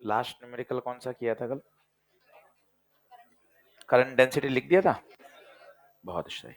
Last numerical कौन सा किया था कल? करंट डेंसिटी लिख दिया था। बहुत सही।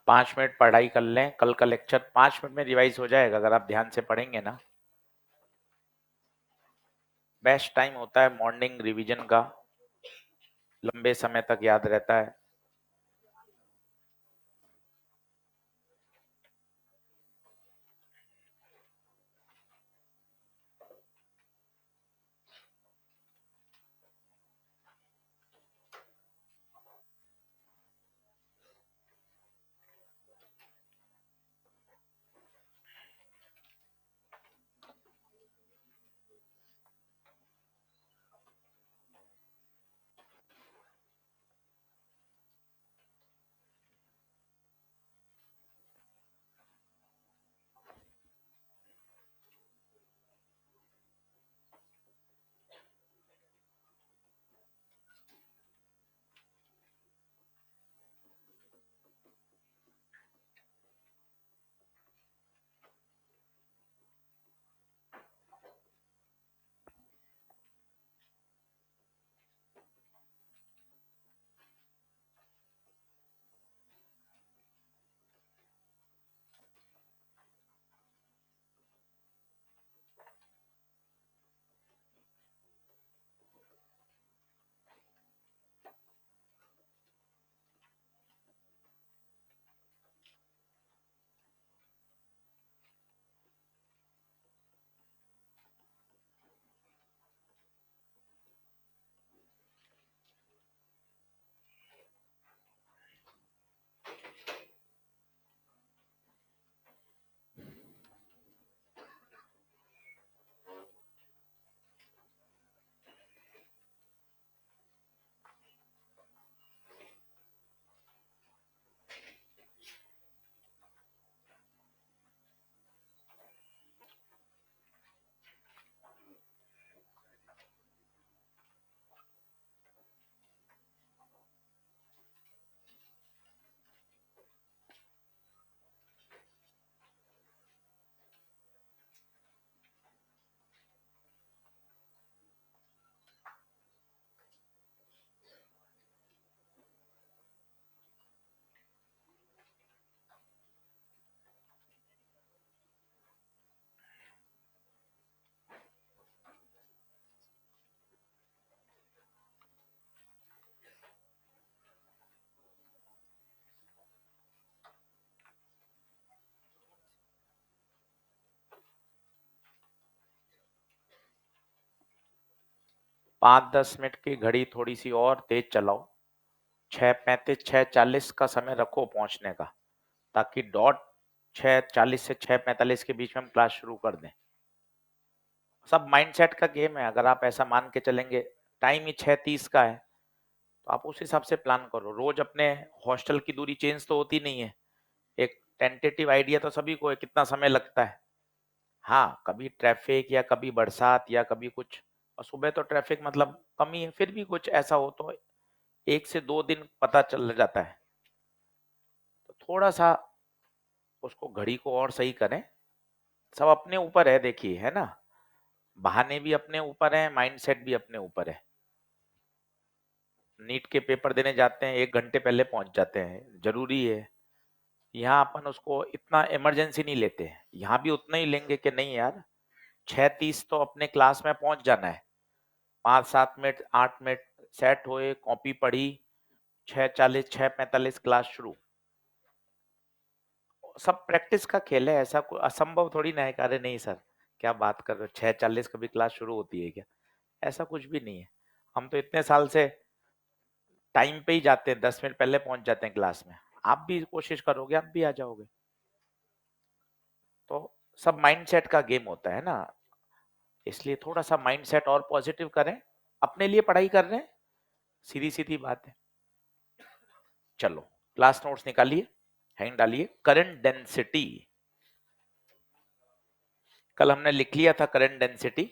पाँच मिनट पढ़ाई कर लें, कल का लेक्चर 5 मिनट में रिवाइज हो जाएगा अगर आप ध्यान से पढ़ेंगे ना। बेस्ट टाइम होता है मॉर्निंग रिवीजन का, लंबे समय तक याद रहता है। पाँच 10 मिनट की घड़ी थोड़ी सी और तेज चलाओ। 6:35 6:40 का समय रखो पहुंचने का, ताकि डॉट 6:40 से 6:45 के बीच में हम क्लास शुरू कर दें। सब माइंडसेट का गेम है। अगर आप ऐसा मान के चलेंगे टाइम ही 6:30 का है, तो आप उस हिसाब से प्लान करो। रोज अपने हॉस्टल की दूरी चेंज तो होती नहीं है। एक टेंटेटिव आइडिया तो सभी को है कितना समय लगता है। हाँ, कभी ट्रैफिक या कभी बरसात या कभी कुछ, और सुबह तो ट्रैफिक मतलब कम ही है, फिर भी कुछ ऐसा हो तो 1 से 2 दिन पता चल जाता है। तो थोड़ा सा उसको घड़ी को और सही करें। सब अपने ऊपर है, देखिए, है ना। बहाने भी अपने ऊपर है, माइंडसेट भी अपने ऊपर है। नीट के पेपर देने जाते हैं 1 घंटे पहले पहुंच जाते हैं, जरूरी है। यहाँ अपन उसको इतना इमरजेंसी नहीं लेते हैं। यहाँ भी उतना ही लेंगे कि नहीं यार, 6:30 तो अपने क्लास में पहुंच जाना है। 5 7 मिनट 8 मिनट सेट हुए, कॉपी पढ़ी, 6:40 6:45 क्लास शुरू। सब प्रैक्टिस का खेल है, ऐसा कोई असंभव थोड़ी ना है। अरे नहीं सर, क्या बात कर रहे हो, 6:40 कभी क्लास शुरू होती है क्या? ऐसा कुछ भी नहीं है। हम तो इतने साल से टाइम पे ही जाते हैं, 10 मिनट पहले पहुंच जाते हैं क्लास में। आप भी कोशिश करोगे, आप भी आ जाओगे। तो सब माइंडसेट का गेम होता है ना, इसलिए थोड़ा सा माइंडसेट और पॉजिटिव करें। अपने लिए पढ़ाई कर रहे हैं, सीधी सीधी बात है। चलो क्लास नोट्स निकालिए, हैंग डालिए। करंट डेंसिटी, कल हमने लिख लिया था करंट डेंसिटी।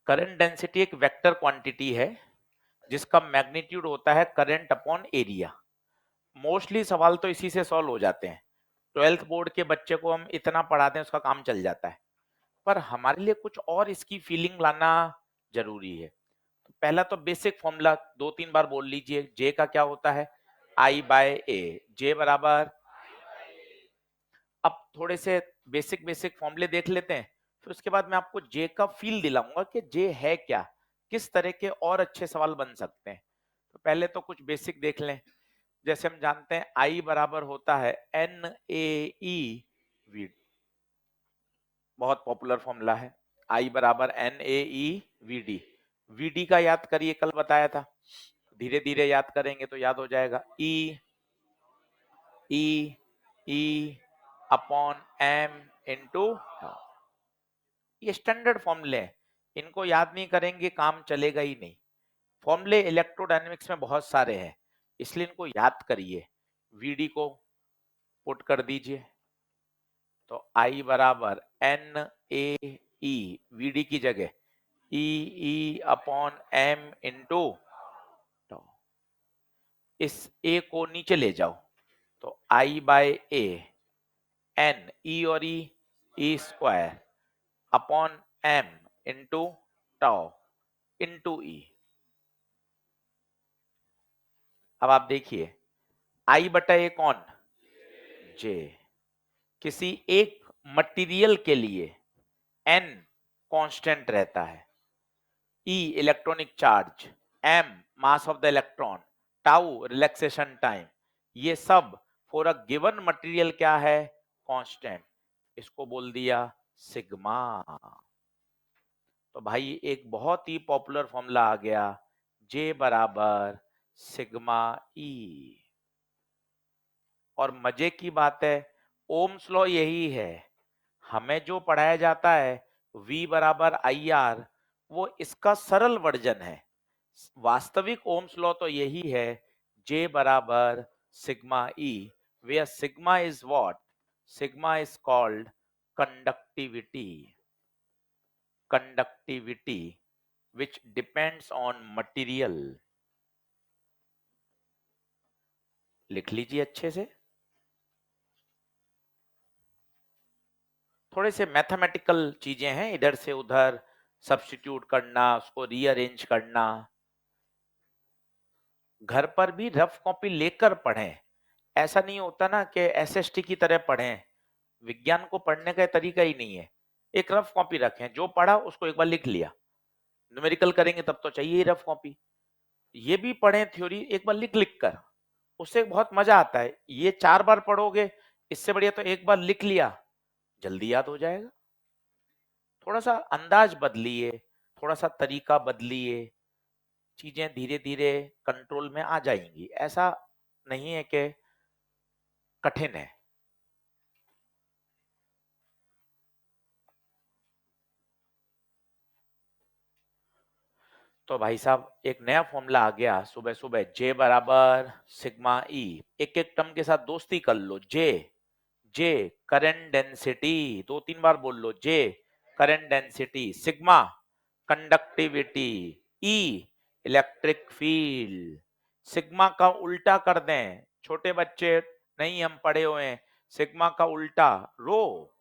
करंट डेंसिटी एक वेक्टर क्वांटिटी है जिसका मैग्नीट्यूड होता है करंट अपॉन एरिया। मोस्टली सवाल तो इसी से सॉल्व हो जाते हैं। 12th बोर्ड के बच्चे को हम इतना पढ़ा दें उसका काम चल जाता है, पर हमारे लिए कुछ और इसकी फीलिंग लाना जरूरी है। तो पहला तो बेसिक फॉर्मूला 2-3 बार बोल लीजिए। जे का क्या होता है? आई बाय ए। जे बराबर, अब थोड़े से बेसिक बेसिक फॉर्मूले देख लेते हैं, फिर उसके बाद मैं आपको जे का फील दिलाऊंगा कि जे है क्या, किस तरह के और अच्छे सवाल बन सकते हैं। तो पहले तो कुछ बेसिक देख लें। जैसे हम जानते हैं आई बराबर होता है एन ए ई वी, बहुत पॉपुलर फॉर्मूला है। आई बराबर N A E V D. V D का याद करिए, कल बताया था, धीरे धीरे याद करेंगे तो याद हो जाएगा। ई ई ई अपॉन एम इंटू, ये स्टैंडर्ड फॉर्मूले हैं, इनको याद नहीं करेंगे काम चलेगा ही नहीं। फॉर्मूले इलेक्ट्रोडायनेमिक्स में बहुत सारे हैं, इसलिए इनको याद करिए। वीडी को पुट कर दीजिए, तो आई बराबर एन ए ई, वीडी की जगह ई ई अपॉन एम इंटू, इस ए को नीचे ले जाओ, तो आई बाय ए एन, ई और E square upon M into tau into E. अब आप देखिए, आई बटा ए कौन? जे। किसी एक मटेरियल के लिए एन कांस्टेंट रहता है, E electronic charge, M mass of the electron, tau relaxation time, ये सब फॉर अ गिवन मटेरियल क्या है? कांस्टेंट। इसको बोल दिया सिग्मा। तो भाई एक बहुत ही पॉपुलर फॉर्मूला आ गया, जे बराबर सिग्मा ई। और मजे की बात है, ओम्स लॉ यही है, हमें जो पढ़ाया जाता है V बराबर आई आर, वो इसका सरल वर्जन है। वास्तविक ओम्स लॉ तो यही है, J बराबर sigma E, where sigma is what? Sigma is called conductivity. Conductivity which depends on material. लिख लीजिए अच्छे से। थोड़े से मैथमेटिकल चीजें हैं, इधर से उधर सब्स्टिट्यूट करना, उसको रीअरेंज करना। घर पर भी रफ कॉपी लेकर पढ़ें, ऐसा नहीं होता ना कि एसएसटी की तरह पढ़ें। विज्ञान को पढ़ने का तरीका ही नहीं है। एक रफ कॉपी रखें, जो पढ़ा उसको एक बार लिख लिया। न्यूमेरिकल करेंगे तब तो चाहिए ही रफ कॉपी। ये भी पढ़ें थ्योरी एक बार लिख लिख कर, उससे बहुत मजा आता है। ये 4 बार पढ़ोगे, इससे बढ़िया तो एक बार लिख लिया, जल्दी याद हो जाएगा। थोड़ा सा अंदाज बदलिए, थोड़ा सा तरीका बदलिए, चीजें धीरे धीरे कंट्रोल में आ जाएंगी। ऐसा नहीं है कि कठिन है। तो भाई साहब एक नया फॉर्मूला आ गया सुबह सुबह, जे बराबर सिग्मा ई। एक एक टर्म के साथ दोस्ती कर लो। जे, जे करंट डेंसिटी, 2-3 बार बोल लो। जे करंट डेंसिटी, सिग्मा कंडक्टिविटी, ई इलेक्ट्रिक फील्ड। सिग्मा का उल्टा कर दें, छोटे बच्चे नहीं हम पढ़े हुए हैं, सिग्मा का उल्टा रो,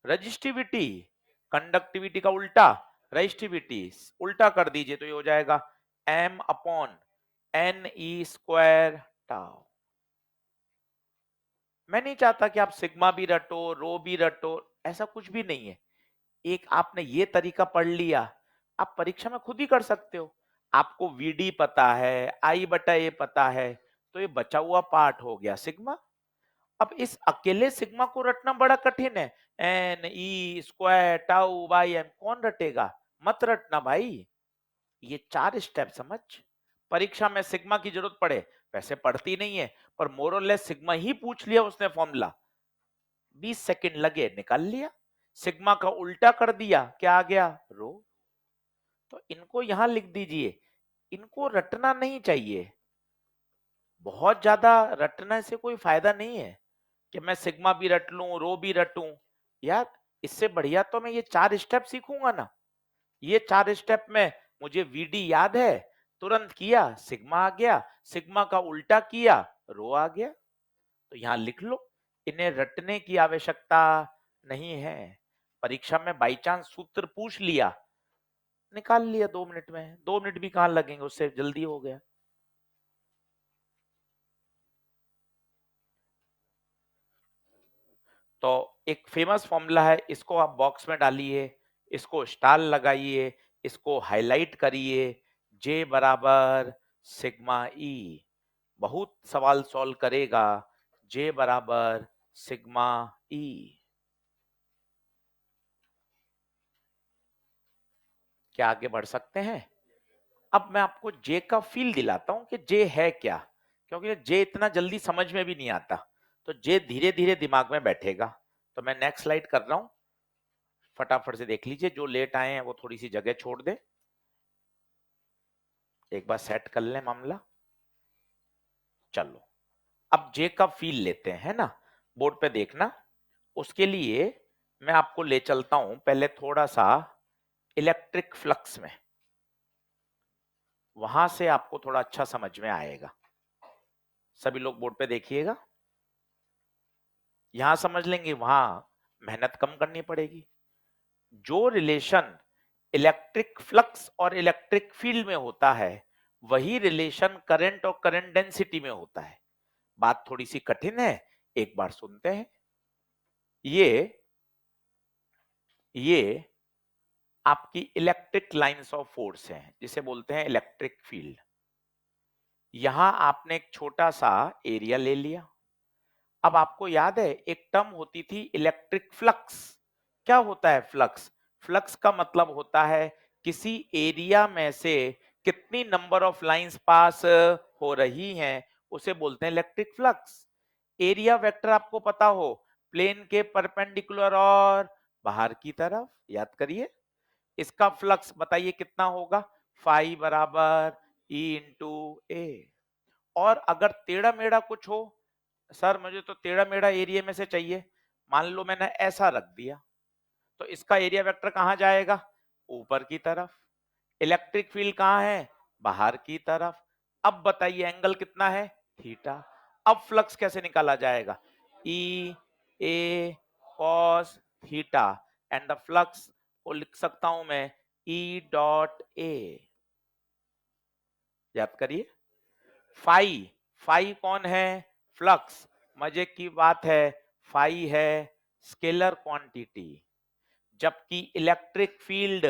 रजिस्टिविटी। कंडक्टिविटी का उल्टा रजिस्टिविटी, उल्टा कर दीजिए तो ये हो जाएगा m upon N E square tau. मैं नहीं चाहता कि आप सिग्मा भी रटो, रो भी रटो, ऐसा कुछ भी नहीं है। एक आपने ये तरीका पढ़ लिया, आप परीक्षा में खुद ही कर सकते हो। आपको वीडी पता है, आई बटा ए पता है, तो ये बचा हुआ पार्ट हो गया सिग्मा। अब इस अकेले सिग्मा को रटना बड़ा कठिन है। N E square tau by M कौन रटेगा? मत रटना भाई, ये 4 स्टेप समझ, परीक्षा में सिग्मा की जरूरत पड़े, वैसे पड़ती नहीं है, पर मोरलेस सिग्मा ही पूछ लिया उसने फॉर्मूला, 20 सेकंड लगे निकाल लिया। सिग्मा का उल्टा कर दिया, क्या आ गया? रो। तो इनको यहां लिख दीजिए, इनको रटना नहीं चाहिए, बहुत ज्यादा रटने से कोई फायदा नहीं है कि मैं सिग्मा भी रट लूं, रो भी रटूं। यार इससे बढ़िया तो मैं ये 4 स्टेप सीखूंगा ना। ये 4 स्टेप में मुझे वीडी याद है, तुरंत किया सिग्मा आ गया, सिग्मा का उल्टा किया रो आ गया। तो यहां लिख लो, इन्हें रटने की आवश्यकता नहीं है। परीक्षा में बाई चांस सूत्र पूछ लिया, निकाल लिया 2 मिनट में, 2 मिनट भी कहां लगेंगे, उससे जल्दी हो गया। तो एक फेमस फॉर्मूला है, इसको आप बॉक्स में डालिए, इसको स्टार लगाइए, इसको हाईलाइट करिए, J बराबर सिग्मा ई। बहुत सवाल सॉल्व करेगा, J बराबर सिग्मा ई। क्या आगे बढ़ सकते हैं? अब मैं आपको J का फील दिलाता हूं कि J है क्या, क्योंकि J इतना जल्दी समझ में भी नहीं आता, तो J धीरे धीरे दिमाग में बैठेगा। तो मैं नेक्स्ट स्लाइड कर रहा हूं, फटाफट से देख लीजिए, जो लेट आए हैं वो थोड़ी सी जगह छोड़ दे, एक बार सेट कर लें मामला। चलो अब J का फील लेते हैं ना, बोर्ड पे देखना। उसके लिए मैं आपको ले चलता हूं पहले थोड़ा सा इलेक्ट्रिक फ्लक्स में, वहां से आपको थोड़ा अच्छा समझ में आएगा। सभी लोग बोर्ड पे देखिएगा, यहां समझ लेंगे, वहां मेहनत कम करनी पड़ेगी। जो रिलेशन इलेक्ट्रिक फ्लक्स और इलेक्ट्रिक फील्ड में होता है, वही रिलेशन करंट और करंट डेंसिटी में होता है। बात थोड़ी सी कठिन है, एक बार सुनते हैं। ये आपकी इलेक्ट्रिक लाइंस ऑफ फोर्स हैं, जिसे बोलते हैं इलेक्ट्रिक फील्ड। यहां आपने एक छोटा सा एरिया ले लिया। अब आपको याद है एक टर्म होती थी इलेक्ट्रिक फ्लक्स। क्या होता है फ्लक्स? फ्लक्स का मतलब होता है किसी एरिया में से कितनी नंबर ऑफ लाइंस पास हो रही हैं, उसे बोलते हैं इलेक्ट्रिक फ्लक्स। एरिया वेक्टर आपको पता हो, प्लेन के परपेंडिकुलर और बाहर की तरफ, याद करिए। इसका फ्लक्स बताइए कितना होगा? फाई बराबर ई इंटू ए। और अगर टेढ़ा मेढ़ा कुछ हो, सर मुझे तो टेढ़ा मेढ़ा एरिया में से चाहिए, मान लो मैंने ऐसा रख दिया, तो इसका एरिया वेक्टर कहां जाएगा? ऊपर की तरफ। इलेक्ट्रिक फील्ड कहां है? बाहर की तरफ। अब बताइए एंगल कितना है? थीटा। अब फ्लक्स कैसे निकाला जाएगा? E A cos theta, and the flux को लिख सकता हूं मैं ई डॉट ए। याद करिए, फाई, फाई कौन है? फ्लक्स। मजे की बात है, फाई है स्केलर क्वांटिटी, जबकि इलेक्ट्रिक फील्ड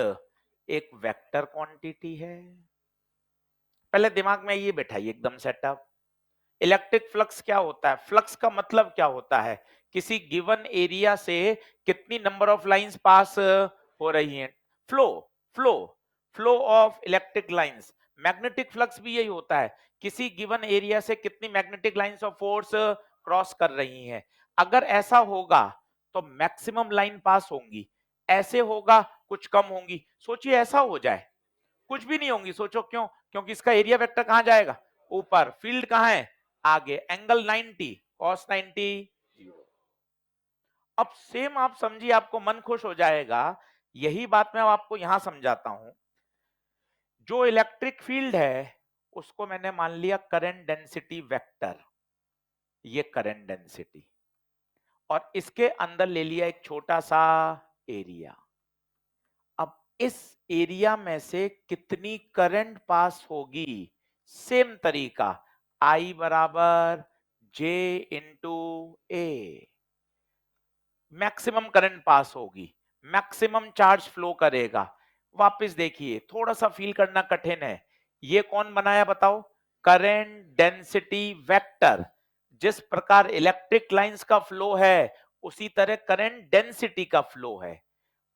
एक वेक्टर क्वांटिटी है। पहले दिमाग में ये बैठाइए एकदम सेटअप। इलेक्ट्रिक फ्लक्स क्या होता है? फ्लक्स का मतलब क्या होता है? किसी गिवन एरिया से कितनी नंबर ऑफ लाइंस पास हो रही हैं। Flow, flow, flow of electric lines. Magnetic flux भी यही होता है, किसी गिवन एरिया से कितनी magnetic lines of force cross कर रही हैं। अगर ऐसा होगा तो मैक्सिमम लाइन पास होंगी, ऐसे होगा कुछ कम होंगी। सोचिए ऐसा हो जाए, कुछ भी नहीं होंगी। सोचो क्यों? क्योंकि इसका एरिया वेक्टर कहां जाएगा? ऊपर। फील्ड कहां है? आगे। Angle 90, cos 90 0। अब सेम आप समझिए, आपको मन खुश हो जाएगा। यही बात मैं आपको यहां समझाता हूं। जो इलेक्ट्रिक फील्ड है उसको मैंने मान लिया करंट डेंसिटी वेक्टर, ये करंट डेंसिटी, और इसके अंदर ले लिया एक छोटा सा एरिया। अब इस एरिया में से कितनी करंट पास होगी? सेम तरीका, I बराबर J इंटू ए। मैक्सिमम करंट पास होगी, मैक्सिमम चार्ज फ्लो करेगा। वापस देखिए, थोड़ा सा फील करना कठिन है। ये कौन बनाया बताओ? Current density vector. जिस प्रकार इलेक्ट्रिक लाइंस का फ्लो है, उसी तरह करंट डेंसिटी का फ्लो है।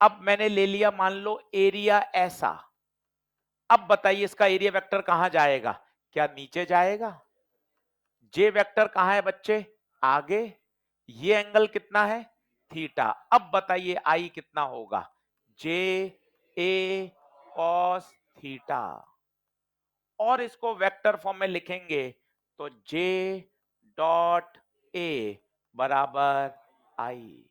अब मैंने ले लिया मान लो एरिया ऐसा। अब बताइए इसका एरिया वेक्टर कहां जाएगा? क्या नीचे जाएगा? जे वेक्टर कहां है बच्चे? आगे। ये एंगल कितना है? थीटा। अब बताइए आई कितना होगा? जे ए कॉस थीटा। और इसको वेक्टर फॉर्म में लिखेंगे तो जे डॉट ए बराबर आई।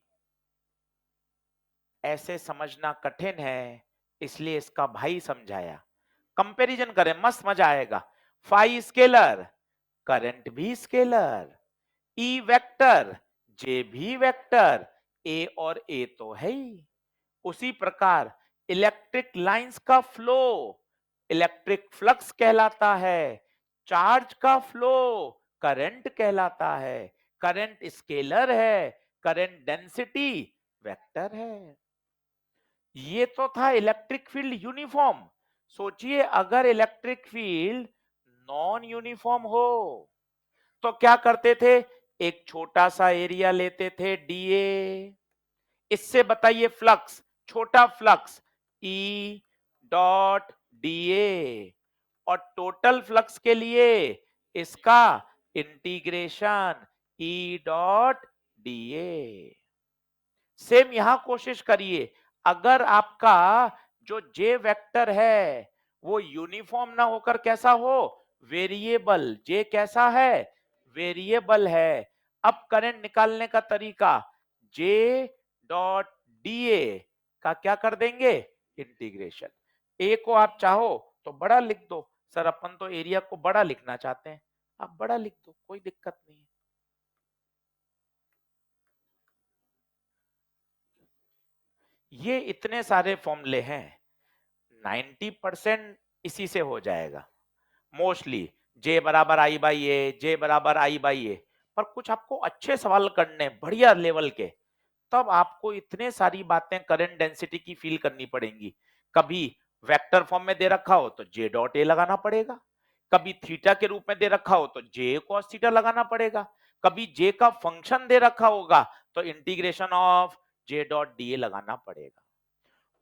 ऐसे समझना कठिन है, इसलिए इसका भाई समझाया। कंपैरिजन करें, मस्त मजा आएगा। फाई स्केलर, करंट भी स्केलर, ई वेक्टर, जे भी वेक्टर, ए और ए तो है ही। उसी प्रकार इलेक्ट्रिक लाइंस का फ्लो इलेक्ट्रिक फ्लक्स कहलाता है, चार्ज का फ्लो करंट कहलाता है, करंट स्केलर है, करंट डेंसिटी वेक्टर है। ये तो था इलेक्ट्रिक फील्ड यूनिफॉर्म। सोचिए अगर इलेक्ट्रिक फील्ड नॉन यूनिफॉर्म हो तो क्या करते थे? एक छोटा सा एरिया लेते थे डीए, इससे बताइए फ्लक्स, छोटा फ्लक्स ई डॉट डीए, और टोटल फ्लक्स के लिए इसका integration E dot DA. Same यहां कोशिश करिए, अगर आपका जो जे वेक्टर है वो यूनिफॉर्म ना होकर कैसा हो? वेरिएबल। जे कैसा है? वेरिएबल है। अब करंट निकालने का तरीका, जे डॉट डीए का क्या कर देंगे? इंटीग्रेशन। ए को आप चाहो तो बड़ा लिख दो, सर अपन तो एरिया को बड़ा लिखना चाहते हैं, आप बड़ा लिख दो, कोई दिक्कत नहीं है। ये इतने सारे फॉर्मूले हैं, 90% इसी से हो जाएगा मोस्टली। जे बराबर आई बाई ए, जे बराबर आई बाई ए। पर कुछ आपको अच्छे सवाल करने बढ़िया लेवल के, तब आपको इतने सारी बातें करंट डेंसिटी की फील करनी पड़ेंगी। कभी वेक्टर फॉर्म में दे रखा हो तो जे डॉट ए लगाना पड़ेगा, कभी थीटा के रूप में दे रखा हो तो जे कॉस थीटा लगाना पड़ेगा, कभी जे का फंक्शन दे रखा होगा तो integration of J dot D ए लगाना पड़ेगा।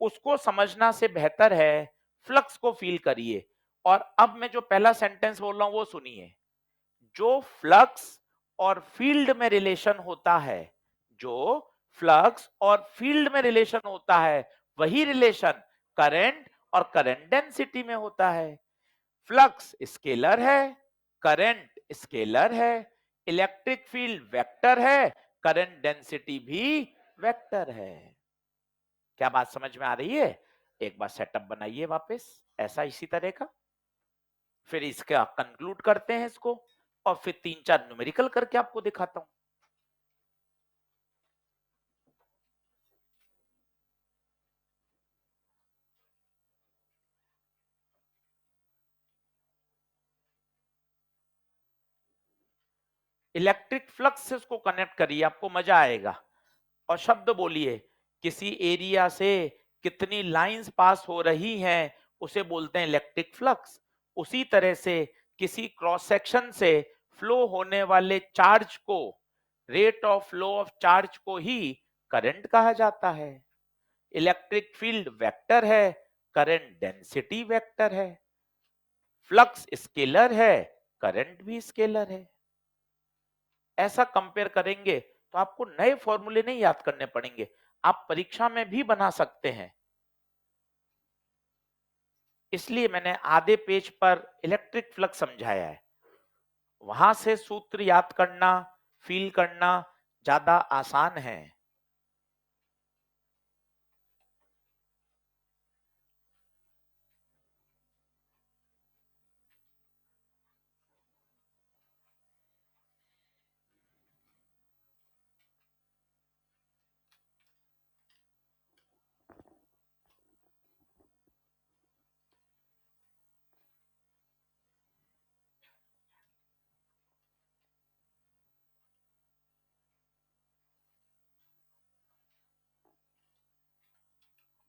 उसको समझना से बेहतर है फ्लक्स को फील करिए। और अब मैं जो पहला सेंटेंस बोल रहा हूं वो सुनिए। जो फ्लक्स और फील्ड में रिलेशन होता है, जो फ्लक्स और फील्ड में रिलेशन होता है, वही रिलेशन करंट और करंट डेंसिटी में होता है। फ्लक्स स्केलर है, करंट स्केलर है, इलेक्ट्रिक फील्ड वेक्टर है, करंट डेंसिटी भी वेक्टर है। क्या बात समझ में आ रही है? एक बार सेटअप बनाइए वापस ऐसा इसी तरह का, फिर इसका कंक्लूड करते हैं इसको, और फिर 3-4 न्यूमेरिकल करके आपको दिखाता हूं। इलेक्ट्रिक फ्लक्स से इसको कनेक्ट करिए, आपको मजा आएगा। और शब्द बोलिए, किसी एरिया से कितनी लाइंस पास हो रही हैं उसे बोलते हैं इलेक्ट्रिक फ्लक्स। उसी तरह से किसी क्रॉस सेक्शन से फ्लो होने वाले चार्ज को, rate of flow of charge को ही करंट कहा जाता है। इलेक्ट्रिक फील्ड वेक्टर है, करंट डेंसिटी वेक्टर है, फ्लक्स स्केलर है, करंट भी स्केलर है। ऐसा कंपेयर करेंगे तो आपको नए फॉर्मूले नहीं याद करने पड़ेंगे, आप परीक्षा में भी बना सकते हैं। इसलिए मैंने आधे पेज पर इलेक्ट्रिक फ्लक्स समझाया है, वहां से सूत्र याद करना, फील करना ज्यादा आसान है।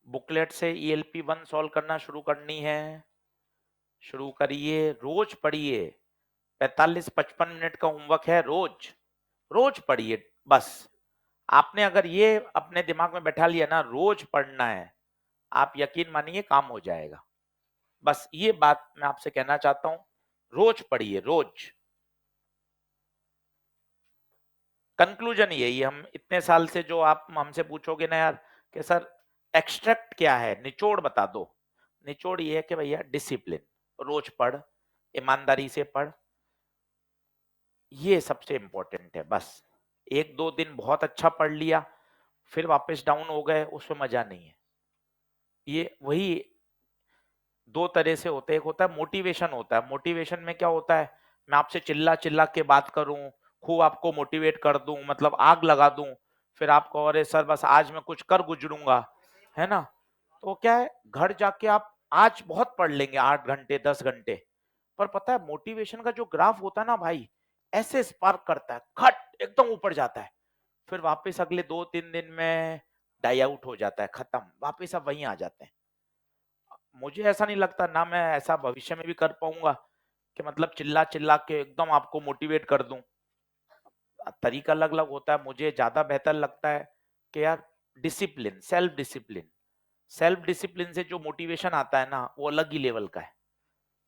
बुकलेट से ईएलपी 1 सॉल्व करना शुरू करनी है, शुरू करिए, रोज पढ़िए। 45-55 मिनट का होमवर्क है, रोज रोज पढ़िए। बस आपने अगर ये अपने दिमाग में बैठा लिया ना, रोज पढ़ना है, आप यकीन मानिए काम हो जाएगा। बस ये बात मैं आपसे कहना चाहता हूं। रोज पढ़िए, रोज। कंक्लूजन यही है, हम इतने साल से जो आप हमसे पूछोगे ना यार कि सर एक्सट्रैक्ट क्या है, निचोड़ बता दो। निचोड़ ये है कि भैया डिसिप्लिन, रोज पढ़, ईमानदारी से पढ़, ये सबसे इंपॉर्टेंट है बस। एक दो दिन बहुत अच्छा पढ़ लिया फिर वापस डाउन हो गए, उसमें मजा नहीं है। ये वही दो तरह से होते हैं, एक होता है मोटिवेशन, होता है मोटिवेशन में क्या होता है, मैं आपसे चिल्ला चिल्ला के बात करूं, खूब आपको मोटिवेट कर दूं, मतलब आग लगा दूं, फिर आपको अरे सर बस आज मैं कुछ कर गुजरूंगा, है ना। तो क्या है, घर जाके आप आज बहुत पढ़ लेंगे 8 घंटे 10 घंटे, पर पता है मोटिवेशन का जो ग्राफ होता है ना भाई, ऐसे स्पार्क करता है, खट एकदम ऊपर जाता है, फिर वापस अगले 2-3 दिन में डाई आउट हो जाता है, खत्म, वापस आप वहीं आ जाते हैं। मुझे ऐसा नहीं लगता ना मैं ऐसा भविष्य में भी कर पाऊंगा कि मतलब चिल्ला चिल्ला के एकदम आपको मोटिवेट कर दूं। तरीका अलग अलग होता है, मुझे ज्यादा बेहतर लगता है कि यार discipline, self discipline, self discipline से जो मोटिवेशन आता है ना वो अलग ही लेवल का है।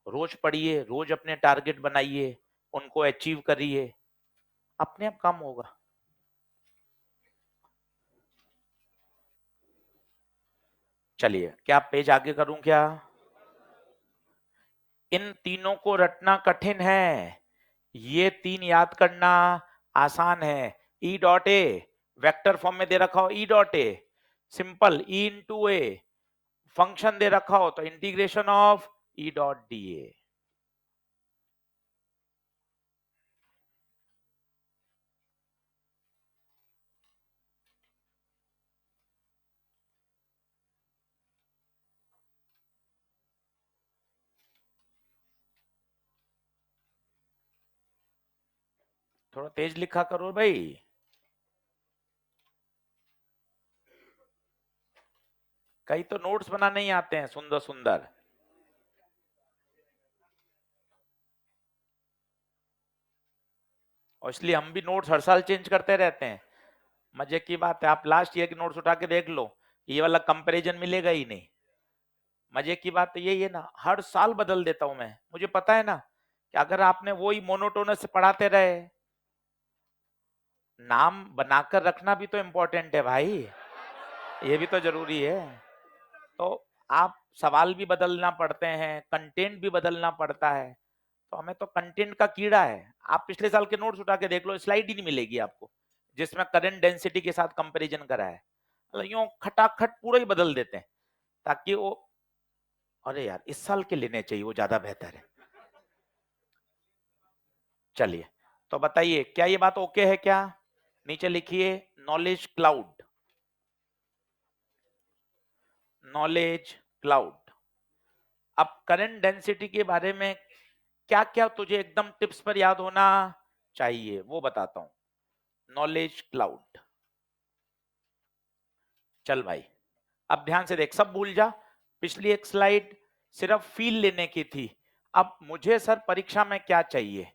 रोज पढ़िए, रोज अपने टारगेट बनाइए, उनको अचीव करिए, अपने आप काम होगा। चलिए, क्या पेज आगे करूं क्या? इन तीनों को रटना कठिन है, ये तीन याद करना आसान है। E dot A, vector form में दे रखा हो E dot A, simple E into A, function दे रखा हो तो integration of E dot D A. थोड़ा तेज लिखा करो भाई, कई तो नोट्स बनाने ही आते हैं सुंदर सुंदर। और इसलिए हम भी नोट्स हर साल चेंज करते रहते हैं। मजे की बात है, आप लास्ट ईयर की नोट्स उठा के देख लो, ये वाला कंपैरिजन मिलेगा ही नहीं। मजे की बात तो यही है ना, हर साल बदल देता हूं मैं, मुझे पता है ना कि अगर आपने वही मोनोटोनस से पढ़ाते रहे, नाम बनाकर रखना भी तो इम्पोर्टेंट है भाई, ये भी तो जरूरी है। तो आप सवाल भी बदलना पड़ते हैं, कंटेंट भी बदलना पड़ता है, तो हमें तो कंटेंट का कीड़ा है। आप पिछले साल के नोट्स उठा के देख लो, स्लाइड ही नहीं मिलेगी आपको जिसमें करंट डेंसिटी के साथ कंपैरिजन करा है, मतलब यूं खटाखट पूरा ही बदल देते हैं ताकि वो, अरे यार इस साल के लेने चाहिए, वो ज्यादा बेहतर है। चलिए, तो बताइए क्या ये बात ओके है क्या? नीचे लिखिए नॉलेज क्लाउड, नॉलेज क्लाउड। अब करंट डेंसिटी के बारे में क्या क्या तुझे एकदम टिप्स पर याद होना चाहिए वो बताता हूं। नॉलेज क्लाउड, चल भाई अब ध्यान से देख, सब भूल जा, पिछली एक स्लाइड सिर्फ फील लेने की थी। अब मुझे सर परीक्षा में क्या चाहिए,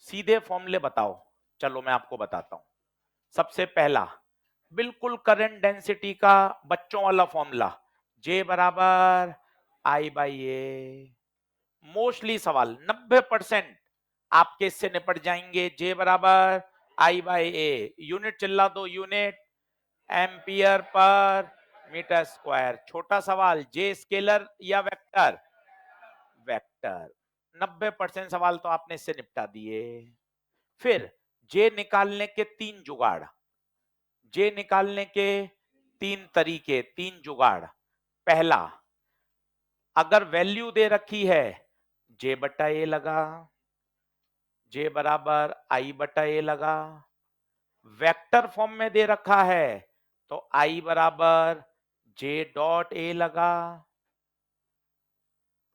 सीधे फॉर्मूले बताओ। चलो मैं आपको बताता हूं। सबसे पहला, बिल्कुल करंट डेंसिटी का बच्चों वाला फॉर्मूला, जे बराबर आई बाई ए। मोस्टली सवाल 90% आपके इससे निपट जाएंगे, जे बराबर आई बाई ए, यूनिट चिल्ला दो, unit ampere per metre square. छोटा सवाल, जे स्केलर या वेक्टर, वेक्टर। 90% सवाल तो आपने इससे निपटा दिए। फिर जे निकालने के तीन जुगाड़, जे निकालने के तीन तरीके, तीन जुगाड़। पहला, अगर वैल्यू दे रखी है, जे बटा ए लगा, जे बराबर आई बटा ए लगा। वेक्टर फॉर्म में दे रखा है तो आई बराबर जे डॉट ए लगा,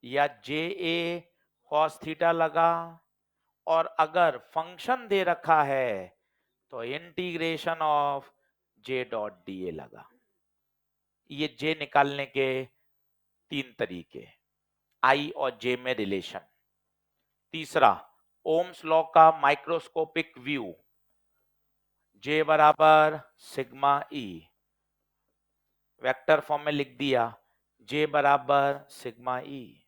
या जे ए कॉस थीटा लगा। और अगर फंक्शन दे रखा है तो integration of J dot D ए लगा। ये जे निकालने के तीन तरीके, आई और जे में रिलेशन। तीसरा, ओम्स लॉ का माइक्रोस्कोपिक व्यू, जे बराबर सिग्मा ई, वेक्टर फॉर्म में लिख दिया, जे बराबर सिग्मा ई।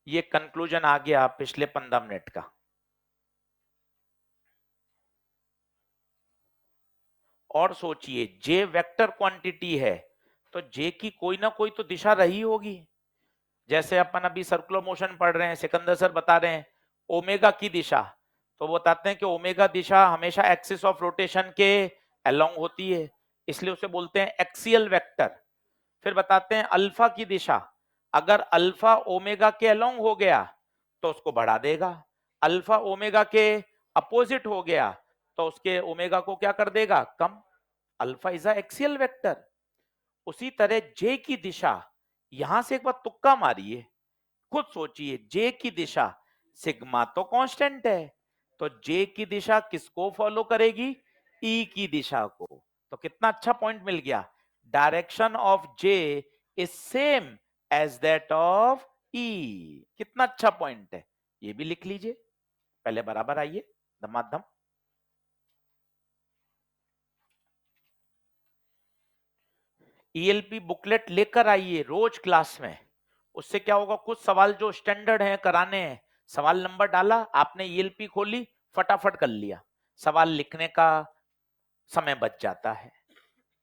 ये कंक्लूजन आ गया पिछले 15 मिनट का। और सोचिए जे वेक्टर क्वांटिटी है तो जे की कोई ना कोई तो दिशा रही होगी। जैसे अपन अभी सर्कुलर मोशन पढ़ रहे हैं, सिकंदर सर बता रहे हैं ओमेगा की दिशा, तो वो बताते हैं कि ओमेगा दिशा हमेशा एक्सिस ऑफ रोटेशन के अलोंग होती है, इसलिए उसे बोलते हैं एक्सियल वेक्टर। फिर बताते हैं अल्फा की दिशा, अगर अल्फा ओमेगा के अलोंग हो गया तो उसको बढ़ा देगा, अल्फा ओमेगा के अपोजिट हो गया तो उसके ओमेगा को क्या कर देगा, कम। Alpha is a axial vector. उसी तरह जे की दिशा, यहां से एक बार तुक्का मारिए, खुद सोचिए जे की दिशा, सिग्मा तो कांस्टेंट है, तो जे की दिशा किसको फॉलो करेगी, ई की दिशा को। तो कितना अच्छा पॉइंट मिल गया, direction of J is same as that of E. कितना अच्छा पॉइंट है, ये भी लिख लीजिए। पहले बराबर आइए धमाधम। ईएलपी बुकलेट लेकर आइए रोज क्लास में, उससे क्या होगा, कुछ सवाल जो स्टैंडर्ड है कराने हैं, सवाल नंबर डाला आपने, ईएलपी खोली फटाफट कर लिया, सवाल लिखने का समय बच जाता है।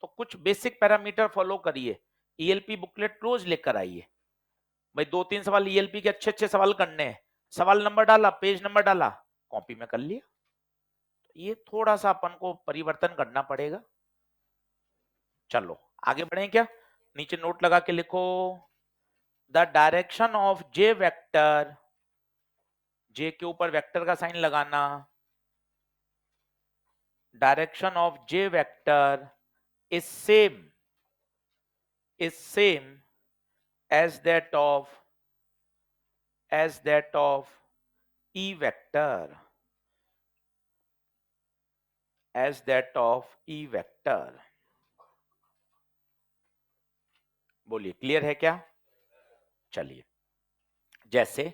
तो कुछ बेसिक पैरामीटर फॉलो करिए, ईएलपी बुकलेट रोज लेकर आइए। भाई 2-3 सवाल ईएलपी के अच्छे अच्छे सवाल करने हैं, सवाल नंबर डाला, पेज नंबर डाला, कॉपी में कर लिया। ये थोड़ा सा अपन को परिवर्तन करना पड़ेगा। चलो आगे बढ़े क्या, नीचे नोट लगा के लिखो, the direction of J vector, J के ऊपर वेक्टर का साइन लगाना, direction of J vector is same as that of E vector, as that of E vector। बोलिए क्लियर है क्या। चलिए जैसे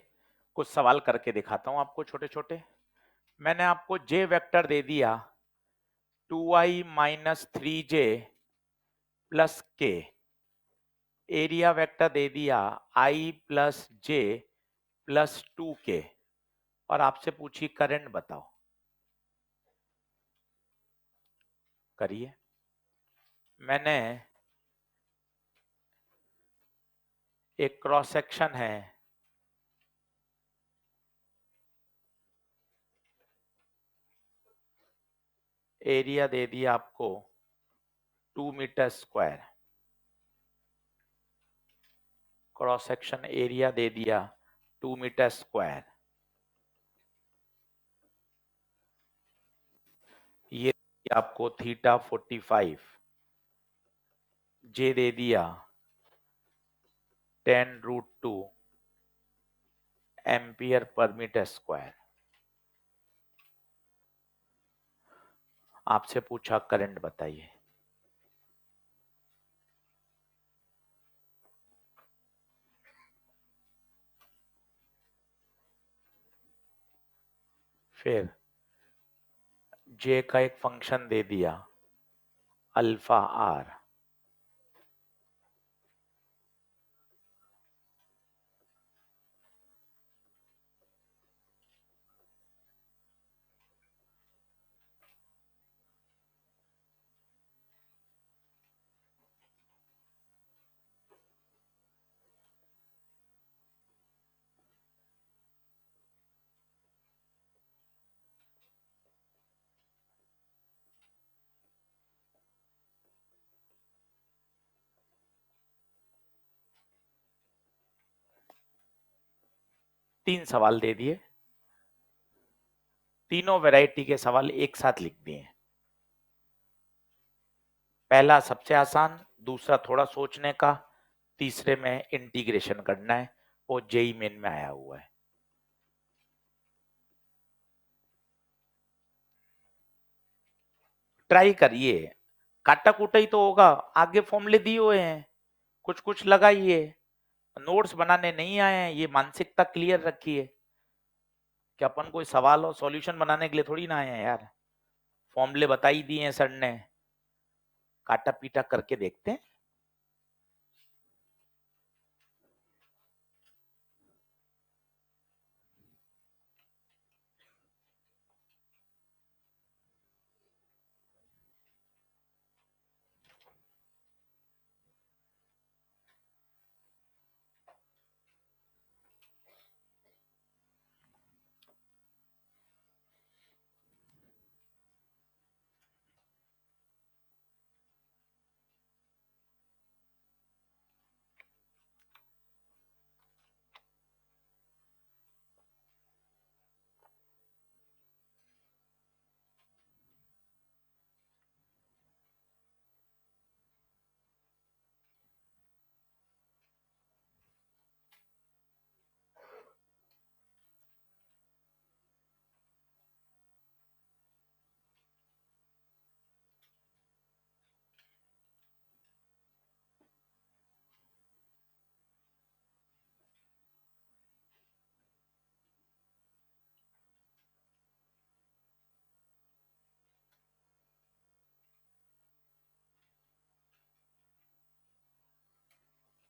कुछ सवाल करके दिखाता हूं आपको छोटे छोटे। मैंने आपको जे वेक्टर दे दिया 2i माइनस 3j प्लस के, एरिया वेक्टर दे दिया i plus J plus 2k, और आपसे पूछी करंट बताओ। करिए। मैंने एक क्रॉस सेक्शन है, एरिया दे दिया आपको 2 metre square, cross section area दे दिया 2 मीटर स्क्वायर, ये आपको थीटा 45, जे दे दिया 10√2 एम्पियर पर मीटर स्क्वायर। आपसे पूछा करंट बताइए। फिर जे का एक फंक्शन दे दिया अल्फा आर, तीन सवाल दे दिए, तीनों वैरायटी के सवाल एक साथ लिख दिए। पहला सबसे आसान, दूसरा थोड़ा सोचने का, तीसरे में इंटीग्रेशन करना है, वो जेई मेन में आया हुआ है। ट्राई करिए, काटा कूटा ही तो होगा, आगे फॉर्मूले दिए हुए हैं, कुछ कुछ लगाइए। नोट्स बनाने नहीं आए हैं, ये मानसिकता क्लियर रखिए कि अपन कोई सवाल और सॉल्यूशन बनाने के लिए थोड़ी ना आए हैं यार। फॉर्मूले बता ही दिए हैं सर ने, काटा पीटा करके देखते हैं।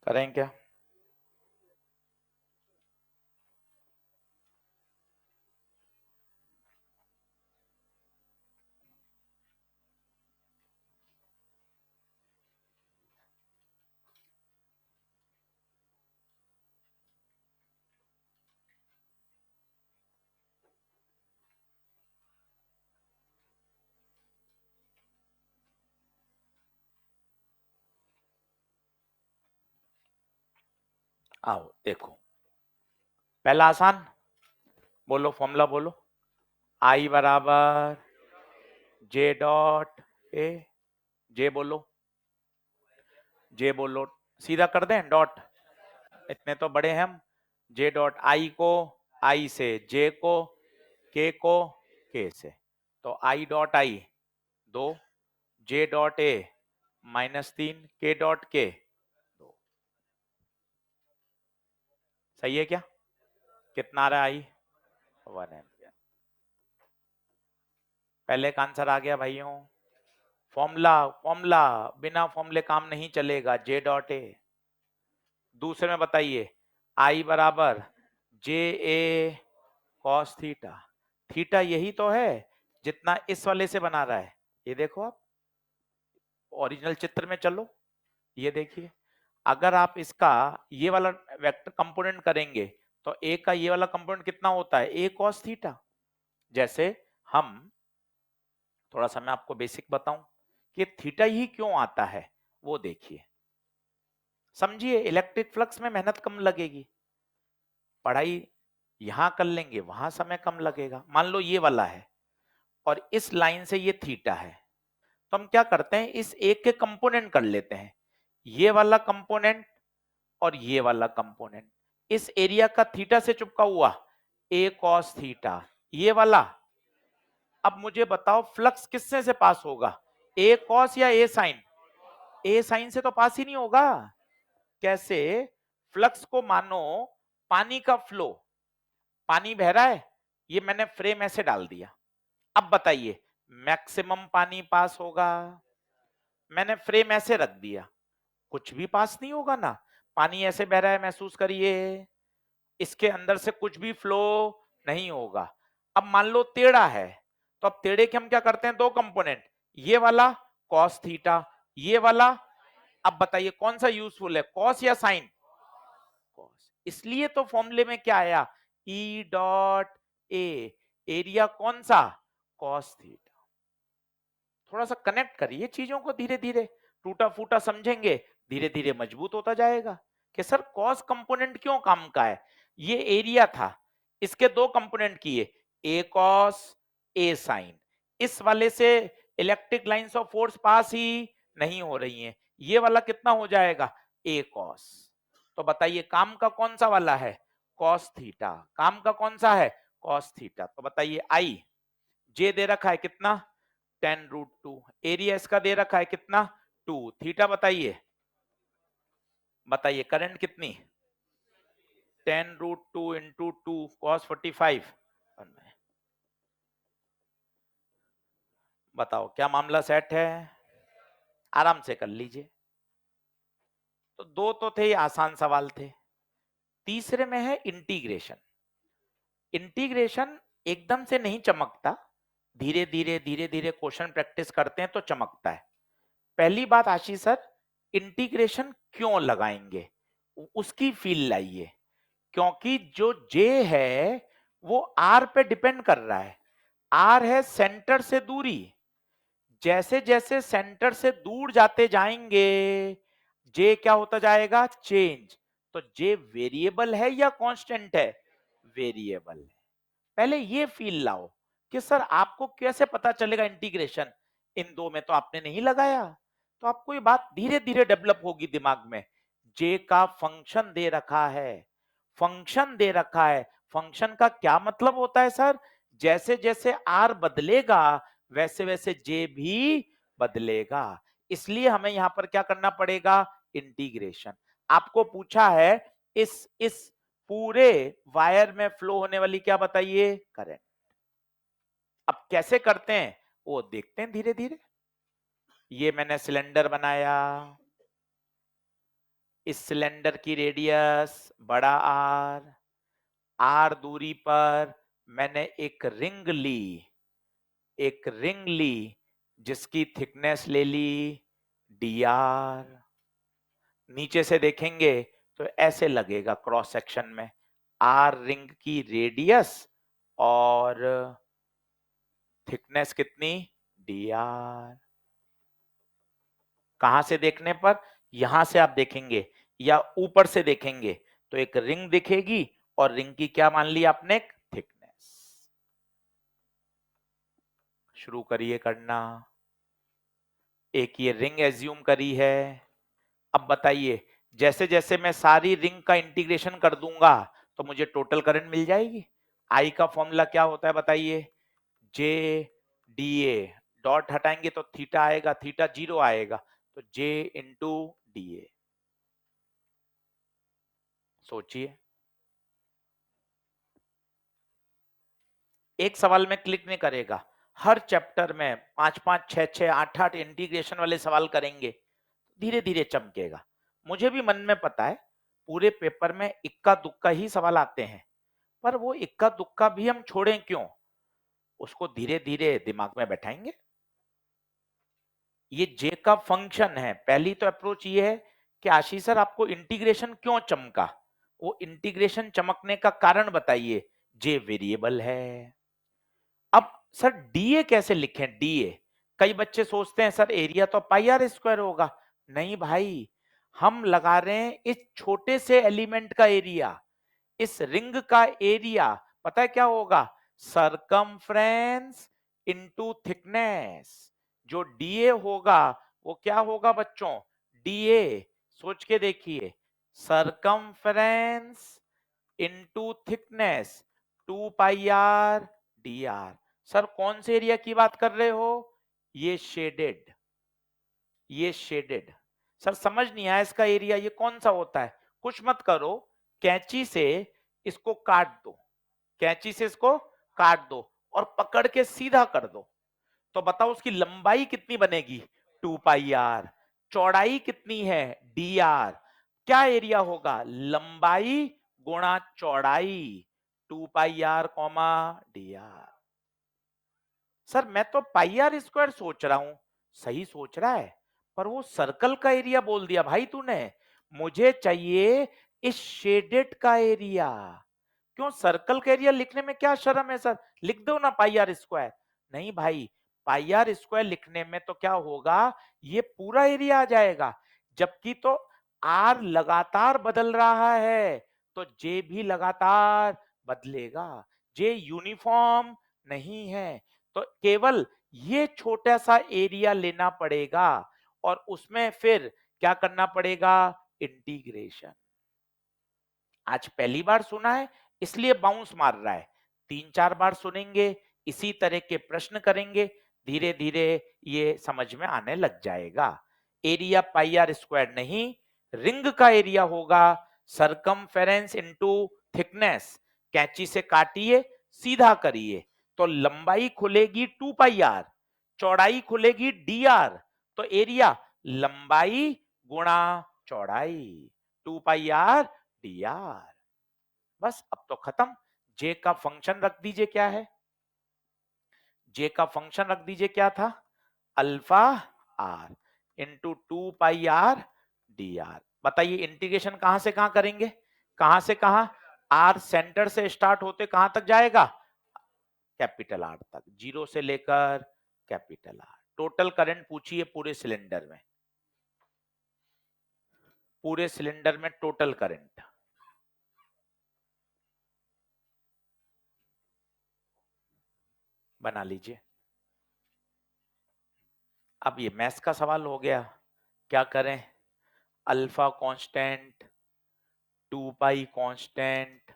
करें क्या? आओ देखो, पहला आसान, बोलो फॉर्मूला बोलो। आई बराबर जे डॉट ए, जे बोलो, जे बोलो, सीधा कर दें डॉट, इतने तो बड़े हैं हम। जे डॉट आई को आई से, जे को के से, तो I dot I 2, J dot A -3, के डॉट के 2। सही है क्या? कितना आ रहा है आई? 1 एम्पियर। पहले का आंसर आ गया भाइयों। फॉर्मूला, फॉर्मूला, बिना फॉर्मूले काम नहीं चलेगा, जे डॉट ए। दूसरे में बताइए, आई बराबर जे ए कॉस थीटा, थीटा यही तो है जितना इस वाले से बना रहा है। ये देखो आप ओरिजिनल चित्र में चलो, ये देखिए, अगर आप इसका ये वाला वेक्टर कंपोनेंट करेंगे तो ए का ये वाला कंपोनेंट कितना होता है, ए कॉस थीटा। जैसे हम, थोड़ा सा मैं आपको बेसिक बताऊं कि थीटा ही क्यों आता है, वो देखिए, समझिए। इलेक्ट्रिक फ्लक्स में मेहनत कम लगेगी, पढ़ाई यहां कर लेंगे, वहां समय कम लगेगा। मान लो ये वाला है और इस लाइन से ये थीटा है, तो हम क्या करते हैं, इस एक के कंपोनेंट कर लेते हैं, ये वाला कंपोनेंट और ये वाला कंपोनेंट। इस एरिया का थीटा से चिपका हुआ ए कॉस थीटा, ये वाला। अब मुझे बताओ फ्लक्स किससे से पास होगा, ए कॉस या ए साइन? ए साइन से तो पास ही नहीं होगा। कैसे? फ्लक्स को मानो पानी का फ्लो, पानी बह रहा है, ये मैंने फ्रेम ऐसे डाल दिया। अब बताइए मैक्सिमम पानी पास होगा, मैंने फ्रेम ऐसे रख दिया, कुछ भी पास नहीं होगा ना। पानी ऐसे बह रहा है, महसूस करिए, इसके अंदर से कुछ भी फ्लो नहीं होगा। अब मान लो टेढ़ा है, तो अब टेढ़े के हम क्या करते हैं, दो कंपोनेंट, ये वाला कॉस थीटा, ये वाला। अब बताइए कौन सा यूजफुल है, कॉस या साइन? कॉस। इसलिए तो फॉर्मूले में क्या आया, ई डॉट ए, एरिया कौन सा, कॉस थीटा। थोड़ा सा कनेक्ट करिए चीजों को, धीरे धीरे टूटा फूटा समझेंगे, धीरे धीरे मजबूत होता जाएगा कि सर कॉस कंपोनेंट क्यों काम का है। ये एरिया था, इसके दो कंपोनेंट किए, ए कॉस ए साइन। इस वाले से electric lines of force pass ही नहीं हो रही हैं, ये वाला कितना हो जाएगा, ए कॉस। तो बताइए काम का कौन सा वाला है, कॉस थीटा। काम का कौन सा है, कॉस थीटा। तो बताइए आई, जे दे रखा है कितना, 10√2, एरिया इसका दे रखा है कितना, 2, थीटा बताइए, बताइए करंट कितनी, 10√2 इंटू 2 कॉस 45। बताओ क्या मामला सेट है, आराम से कर लीजिए। तो दो तो थे, आसान सवाल थे। तीसरे में है इंटीग्रेशन। इंटीग्रेशन एकदम से नहीं चमकता, धीरे धीरे धीरे धीरे क्वेश्चन प्रैक्टिस करते हैं तो चमकता है। पहली बात आशीष सर, इंटीग्रेशन क्यों लगाएंगे, उसकी फील लाइए। क्योंकि जो जे है वो आर पे डिपेंड कर रहा है, आर है सेंटर से दूरी। जैसे जैसे सेंटर से दूर जाते जाएंगे, जे क्या होता जाएगा, चेंज। तो जे वेरिएबल है या कांस्टेंट है, वेरिएबल है। पहले ये फील लाओ कि सर आपको कैसे पता चलेगा इंटीग्रेशन, इन दो में तो आपने नहीं लगाया। तो आपको ये बात धीरे धीरे डेवलप होगी दिमाग में। जे का फंक्शन दे रखा है, फंक्शन दे रखा है, फंक्शन का क्या मतलब होता है सर, जैसे जैसे आर बदलेगा वैसे वैसे जे भी बदलेगा। इसलिए हमें यहां पर क्या करना पड़ेगा, इंटीग्रेशन। आपको पूछा है इस पूरे वायर में फ्लो होने वाली क्या बताइए, करंट। अब कैसे करते हैं वो देखते हैं धीरे धीरे। ये मैंने सिलेंडर बनाया, इस सिलेंडर की रेडियस बड़ा आर, आर दूरी पर मैंने एक रिंग ली जिसकी थिकनेस ले ली डी आर। नीचे से देखेंगे तो ऐसे लगेगा क्रॉस सेक्शन में, आर रिंग की रेडियस और थिकनेस कितनी डी आर। कहां से देखने पर, यहां से आप देखेंगे या ऊपर से देखेंगे तो एक रिंग दिखेगी और रिंग की क्या मान ली आपने, थिकनेस। शुरू करिए करना। एक ये रिंग एज्यूम करी है। अब बताइए, जैसे जैसे मैं सारी रिंग का इंटीग्रेशन कर दूंगा तो मुझे टोटल करंट मिल जाएगी। आई का फॉर्मूला क्या होता है बताइए, जे डी ए, डॉट हटाएंगे तो थीटा आएगा, थीटा 0 आएगा, तो जे इंटू डी ए। सोचिए, एक सवाल में क्लिक नहीं करेगा, हर चैप्टर में 5-5 6-6 8-8 इंटीग्रेशन वाले सवाल करेंगे, धीरे धीरे चमकेगा। मुझे भी मन में पता है पूरे पेपर में इक्का दुक्का ही सवाल आते हैं, पर वो इक्का दुक्का भी हम छोड़ें क्यों, उसको धीरे धीरे दिमाग में बैठाएंगे। ये जे का फंक्शन है। पहली तो अप्रोच ये है कि आशीष सर आपको इंटीग्रेशन क्यों चमका, वो इंटीग्रेशन चमकने का कारण बताइए। जे वेरिएबल है। अब सर डीए कैसे लिखें, डीए, कई बच्चे सोचते हैं सर एरिया तो पाई आर स्क्वायर होगा। नहीं भाई, हम लगा रहे हैं इस छोटे से एलिमेंट का एरिया, इस रिंग का एरिया। पता है क्या होगा, सरकमफ्रेंस इनटू थिकनेस। जो डीए होगा वो क्या होगा बच्चों, डीए, सोच के देखिए, circumference into thickness 2 pi R D R. Sir कौन से एरिया की बात कर रहे हो, ये शेडेड, ये शेडेड। सर समझ नहीं आया इसका एरिया ये कौन सा होता है। कुछ मत करो, कैंची से इसको काट दो, कैंची से इसको काट दो और पकड़ के सीधा कर दो, तो बताओ उसकी लंबाई कितनी बनेगी, 2 पाई आर। चौड़ाई कितनी है, डी आर। क्या एरिया होगा, लंबाई गुणा चौड़ाई, 2 pi R comma D R. Sir मैं तो पाई आर स्क्वायर सोच रहा हूं, सही सोच रहा है, पर वो सर्कल का एरिया बोल दिया भाई तूने, मुझे चाहिए इस शेडेड का एरिया। क्यों, सर्कल का एरिया लिखने में क्या शर्म है सर, लिख दो ना पाई आर स्क्वायर। नहीं भाई, पाई आर स्क्वायर लिखने में तो क्या होगा, ये पूरा एरिया आ जाएगा, जबकि तो आर लगातार बदल रहा है तो जे भी लगातार बदलेगा, जे यूनिफॉर्म नहीं है, तो केवल ये छोटा सा एरिया लेना पड़ेगा और उसमें फिर क्या करना पड़ेगा, इंटीग्रेशन। आज पहली बार सुना है इसलिए बाउंस मार रहा है, 3-4 बार सुनेंगे, इसी तरह के प्रश्न करेंगे, धीरे धीरे ये समझ में आने लग जाएगा। एरिया पाई आर स्क्वायर नहीं, रिंग का एरिया होगा सरकमफेरेंस इनटू थिकनेस। कैंची से काटिए, सीधा करिए, तो लंबाई खुलेगी 2 पाई आर, चौड़ाई खुलेगी डी आर, तो एरिया लंबाई गुणा चौड़ाई, 2 पाई आर डी आर। बस अब तो खत्म। जे का फंक्शन रख दीजिए, क्या है, जे का फंक्शन रख दीजिए, क्या था, alpha R into 2 pi R D R. बताइए इंटीग्रेशन कहां से कहां करेंगे, कहां से कहां, आर सेंटर से स्टार्ट होते कहां तक जाएगा, कैपिटल आर तक, जीरो से लेकर कैपिटल आर। टोटल करंट पूछिए पूरे सिलेंडर में, पूरे सिलेंडर में टोटल करंट बना लीजिए। अब ये मैथ्स का सवाल हो गया, क्या करें, अल्फा कांस्टेंट, 2 पाई कांस्टेंट,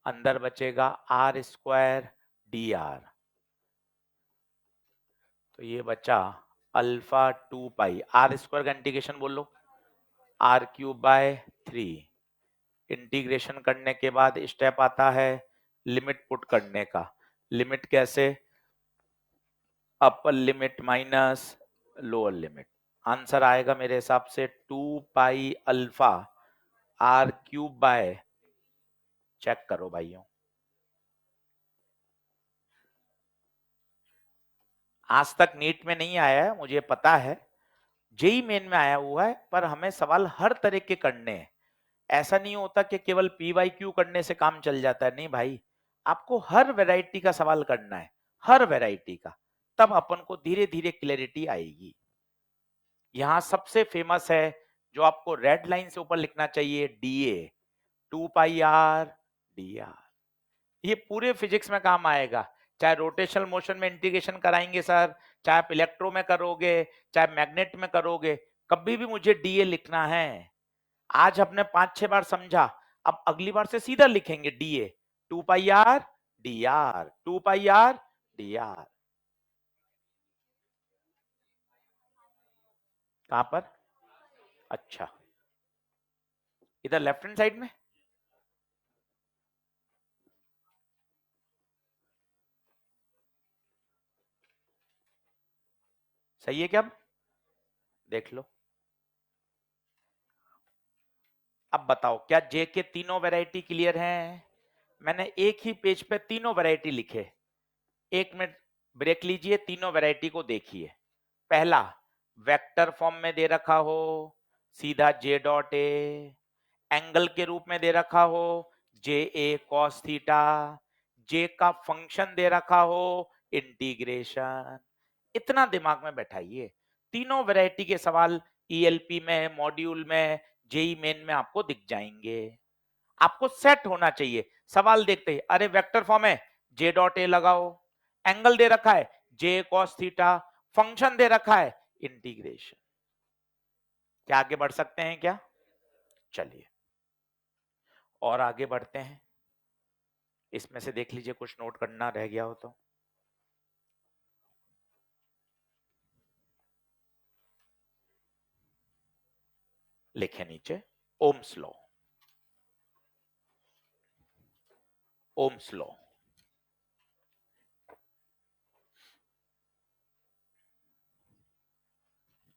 अंदर बचेगा आर स्क्वायर डी आर, तो ये बचा अल्फा 2 पाई, आर स्क्वायर का इंटीग्रेशन बोलो, आर क्यूब बाय 3। इंटीग्रेशन करने के बाद स्टेप आता है लिमिट पुट करने का। लिमिट कैसे, upper limit minus lower limit. Answer आएगा मेरे हिसाब से 2 pi alpha R cube by, check करो भाइयों, आज तक नीट में नहीं आया है मुझे पता है, जेई मेन में आया हुआ है, पर हमें सवाल हर तरह के करने हैं। ऐसा नहीं होता कि केवल पीवाईक्यू करने से काम चल जाता है, नहीं भाई, आपको हर वैरायटी का सवाल करना है, हर वैरायटी का, तब अपन को धीरे धीरे क्लैरिटी आएगी। यहां सबसे फेमस है जो आपको रेड लाइन से ऊपर लिखना चाहिए, DA, 2 pi R D are. ये पूरे फिजिक्स में काम आएगा, चाहे रोटेशनल मोशन में इंटीग्रेशन कराएंगे सर, चाहे आप इलेक्ट्रो में करोगे, चाहे मैग्नेट में करोगे, कभी भी मुझे डीए लिखना है। आज हमने 5-6 बार समझा, अब अगली बार से सीधा लिखेंगे DA, 2 pi R D are, 2 pi R D are. कहां पर? अच्छा, इधर लेफ्ट हैंड साइड में। सही है क्या? अब देख लो, अब बताओ क्या जे के तीनों वैरायटी क्लियर हैं? मैंने एक ही पेज पे तीनों वैरायटी लिखे, 1 मिनट ब्रेक लीजिए, तीनों वैरायटी को देखिए। पहला, वेक्टर फॉर्म में दे रखा हो, सीधा जे डॉट ए, एंगल के रूप में दे रखा हो, जे ए कॉस थीटा, जे का फंक्शन दे रखा हो, इंटीग्रेशन। इतना दिमाग में बैठाइए, तीनों वैरायटी के सवाल ईएलपी में, मॉड्यूल में, जेई मेन में आपको दिख जाएंगे। आपको सेट होना चाहिए, सवाल देखते ही अरे वेक्टर फॉर्म है, जे डॉट ए लगाओ, एंगल दे रखा है जे कॉस थीटा, फंक्शन दे रखा है इंटीग्रेशन। क्या आगे बढ़ सकते हैं क्या? चलिए और आगे बढ़ते हैं, इसमें से देख लीजिए कुछ नोट करना रह गया हो तो। लिखे नीचे, ओम्स लॉ, ओम्स लॉ।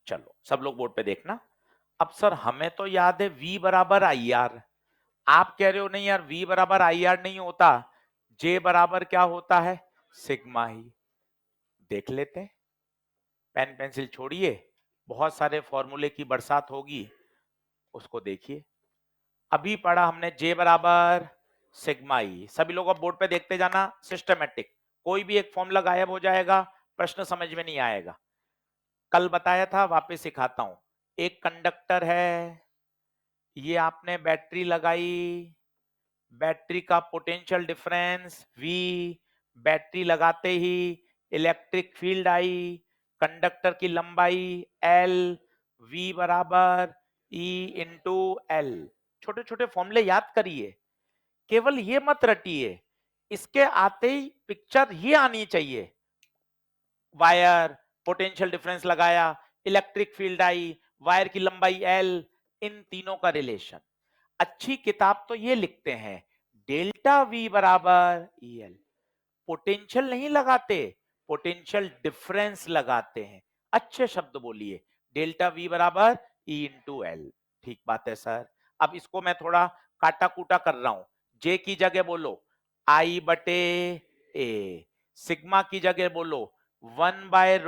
चलो सब लोग बोर्ड पे देखना। अब सर हमें तो याद है V बराबर आई आर, आप कह रहे हो नहीं यार V बराबर आई आर नहीं होता, J बराबर क्या होता है, सिग्मा ही। देख लेते हैं, पेन पेंसिल छोड़िए, बहुत सारे फॉर्मूले की बरसात होगी, उसको देखिए। अभी पढ़ा हमने J बराबर सिग्मा ई, सभी लोग अब बोर्ड पे देखते जाना, सिस्टमेटिक, कोई भी एक फॉर्मूला गायब हो जाएगा, प्रश्न समझ में नहीं आएगा। कल बताया था, वापस सिखाता हूं। एक कंडक्टर है, ये आपने बैटरी लगाई, बैटरी का पोटेंशियल डिफरेंस V, बैटरी लगाते ही इलेक्ट्रिक फील्ड आई, कंडक्टर की लंबाई L, V बराबर E इंटू L। छोटे छोटे फॉर्मूले याद करिए, केवल ये मत रटिए, इसके आते ही पिक्चर ये आनी चाहिए, वायर, पोटेंशियल डिफरेंस लगाया, इलेक्ट्रिक फील्ड आई, वायर की लंबाई L, इन तीनों का रिलेशन। अच्छी किताब तो ये लिखते हैं, डेल्टा V बराबर EL, पोटेंशियल नहीं लगाते, पोटेंशियल डिफरेंस लगाते हैं। अच्छे शब्द बोलिए, डेल्टा V बराबर E इंटू एल। ठीक बात है सर। अब इसको मैं थोड़ा काटा कूटा कर रहा हूं, J की जगह बोलो I बटे A, सिग्मा की जगह बोलो 1/ρ,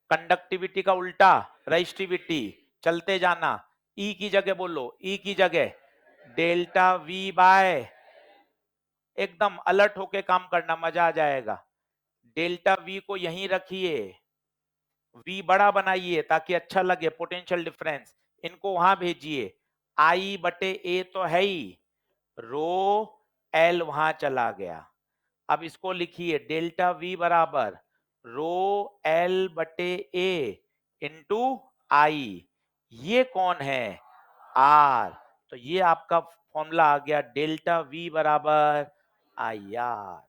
कंडक्टिविटी का उल्टा रेजिस्टिविटी, चलते जाना। ई की जगह बोलो, ई की जगह डेल्टा V बाय, एकदम अलर्ट होके काम करना, मजा आ जाएगा। डेल्टा V को यहीं रखिए, V बड़ा बनाइए ताकि अच्छा लगे, पोटेंशियल डिफरेंस, इनको वहां भेजिए। I बटे A तो है ही, रो L वहां चला गया। अब इसको लिखिए डेल्टा V बराबर रो L बटे A इंटू आई, ये कौन है, R। तो ये आपका फॉर्मूला आ गया, डेल्टा V बराबर आई आर।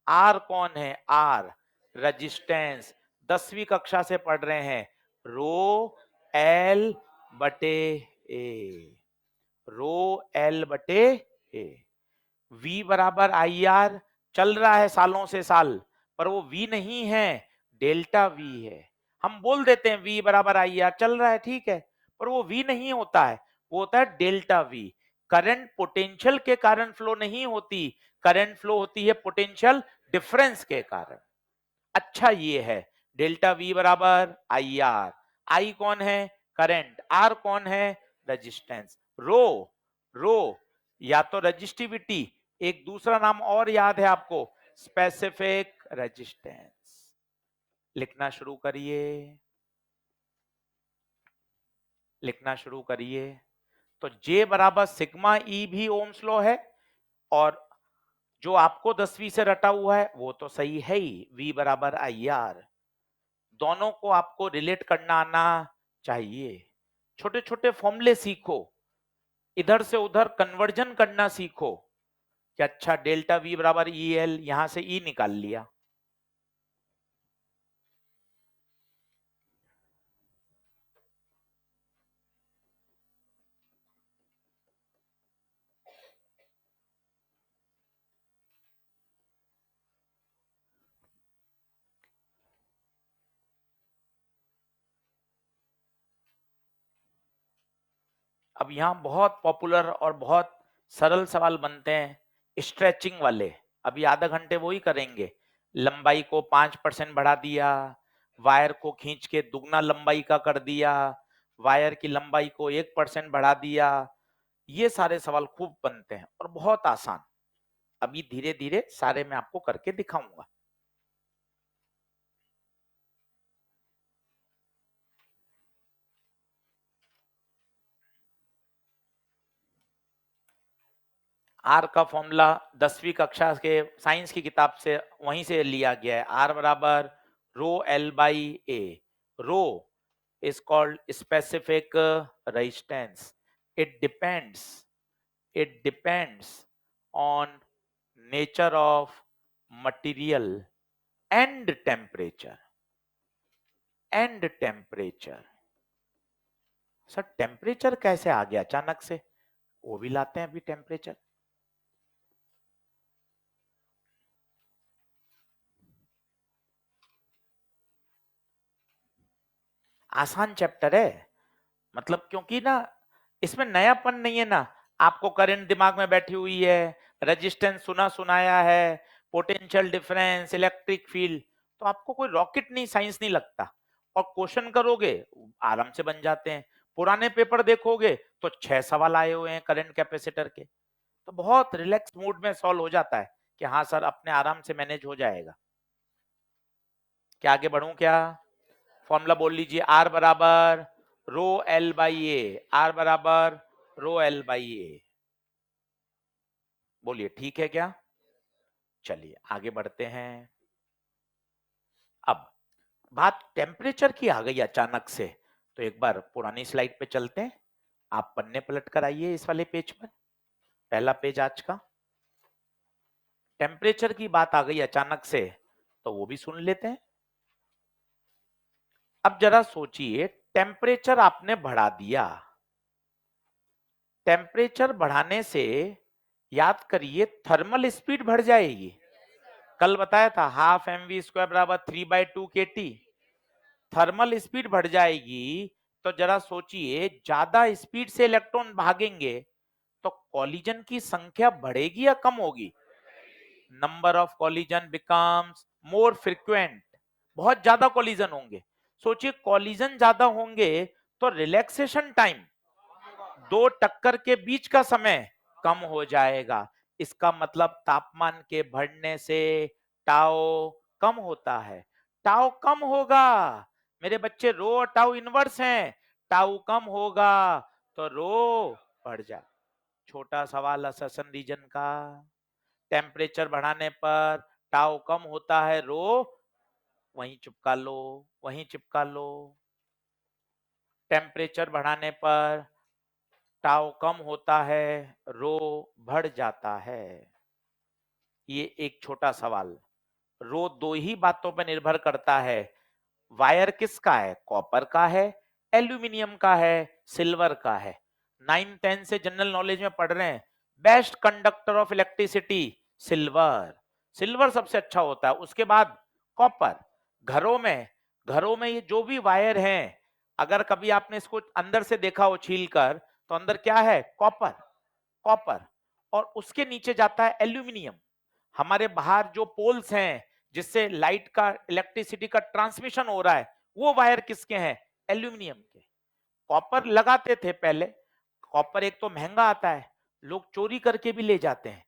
आर कौन है, आर रजिस्टेंस, 10वीं कक्षा से पढ़ रहे हैं, रो एल बटे ए, रो एल बटे ए। V बराबर आई आर चल रहा है सालों से साल, पर वो V नहीं है, डेल्टा V है। हम बोल देते हैं V बराबर आई आर चल रहा है, ठीक है, पर वो V नहीं होता है, वो होता है डेल्टा वी। करंट पोटेंशियल के कारण फ्लो नहीं होती, करंट फ्लो होती है पोटेंशियल डिफरेंस के कारण। अच्छा ये है डेल्टा वी बराबर आई आर। आई कौन है? करंट। आर कौन है? रेजिस्टेंस। रो, रो या तो रेजिस्टिविटी, एक दूसरा नाम और याद है आपको, स्पेसिफिक रेजिस्टेंस। लिखना शुरू करिए, लिखना शुरू करिए। तो J बराबर सिग्मा ई भी ओम्स लॉ है, और जो आपको 10वीं से रटा हुआ है वो तो सही है ही, V बराबर आई आर। दोनों को आपको रिलेट करना आना चाहिए। छोटे छोटे फॉर्मूले सीखो, इधर से उधर कन्वर्जन करना सीखो कि अच्छा डेल्टा वी बराबर ई एल, यहां से ई निकाल लिया। अब यहां बहुत पॉपुलर और बहुत सरल सवाल बनते हैं स्ट्रेचिंग वाले। अभी आधा घंटे वो ही करेंगे। लंबाई को 5% बढ़ा दिया, वायर को खींच के दुगना लंबाई का कर दिया, वायर की लंबाई को 1% बढ़ा दिया। ये सारे सवाल खूब बनते हैं और बहुत आसान। अभी धीरे धीरे सारे मैं आपको करके दिखाऊंगा। आर का फॉर्मूला 10वीं कक्षा के साइंस की किताब से वहीं से लिया गया है। आर बराबर rho L by A. Rho is called specific resistance. It depends on nature of material and temperature. and temperature sir temperature कैसे आ गया अचानक से? वो भी लाते हैं अभी टेम्परेचर। आसान चैप्टर है, मतलब क्योंकि ना इसमें नयापन नहीं है ना। आपको करंट दिमाग में बैठी हुई है, रेजिस्टेंस सुना सुनाया है, पोटेंशियल डिफरेंस, इलेक्ट्रिक फील्ड, तो आपको कोई रॉकेट नहीं, साइंस नहीं लगता। और क्वेश्चन करोगे आराम से बन जाते हैं। पुराने पेपर देखोगे तो 6 सवाल आए हुए हैं करंट कैपेसिटर के, तो बहुत रिलैक्स मूड में सॉल्व हो जाता है कि हाँ सर अपने आराम से मैनेज हो जाएगा। क्या आगे बढ़ूं क्या? फॉर्मूला बोल लीजिए। आर बराबर rho L by A. R बराबर रो एल बाई ए। बोलिए ठीक है क्या? चलिए आगे बढ़ते हैं। अब बात टेम्परेचर की आ गई अचानक से, तो एक बार पुरानी स्लाइड पे चलते हैं। आप पन्ने पलट कर आइए इस वाले पेज पर, पहला पेज आज का। टेम्परेचर की बात आ गई अचानक से, तो वो भी सुन लेते हैं। अब जरा सोचिए, टेम्परेचर आपने बढ़ा दिया। टेम्परेचर बढ़ाने से याद करिए थर्मल स्पीड बढ़ जाएगी। कल बताया था हाफ एम वी स्क्वायर बराबर 3/2 के टी। थर्मल स्पीड बढ़ जाएगी, तो जरा सोचिए ज्यादा स्पीड से इलेक्ट्रॉन भागेंगे तो कॉलिजन की संख्या बढ़ेगी या कम होगी? Number of collision becomes more frequent. बहुत ज्यादा कॉलिजन होंगे। सोचिए कॉलिजन ज्यादा होंगे तो रिलैक्सेशन टाइम, दो टक्कर के बीच का समय कम हो जाएगा। इसका मतलब तापमान के बढ़ने से टाओ कम होता है। टाओ कम होगा, मेरे बच्चे रो और टाउ इनवर्स हैं, टाउ कम होगा तो रो बढ़ जाए। छोटा सवाल अससन रीजन का। टेम्परेचर बढ़ाने पर टाउ कम होता है, रो वहीं चिपका लो, वहीं चिपका लो। टेम्परेचर बढ़ाने पर टाउ कम होता है, रो बढ़ जाता है। ये एक छोटा सवाल। रो दो ही बातों पर निर्भर करता है। वायर किसका है? कॉपर का है, एल्यूमिनियम का है, सिल्वर का है। 9-10 से जनरल नॉलेज में पढ़ रहे हैं, best conductor of electricity silver. Silver सबसे अच्छा होता है, उसके बाद कॉपर। घरों में ये जो भी वायर हैं, अगर कभी आपने इसको अंदर से देखा हो छील कर, तो अंदर क्या है, कॉपर, कॉपर, और उसके नीचे जाता है एल्यूमिनियम। हमारे बाहर जो पोल्स हैं जिससे लाइट का, इलेक्ट्रिसिटी का ट्रांसमिशन हो रहा है, वो वायर किसके हैं, एल्यूमिनियम के। कॉपर लगाते थे पहले, कॉपर एक तो महंगा आता है, लोग चोरी करके भी ले जाते हैं,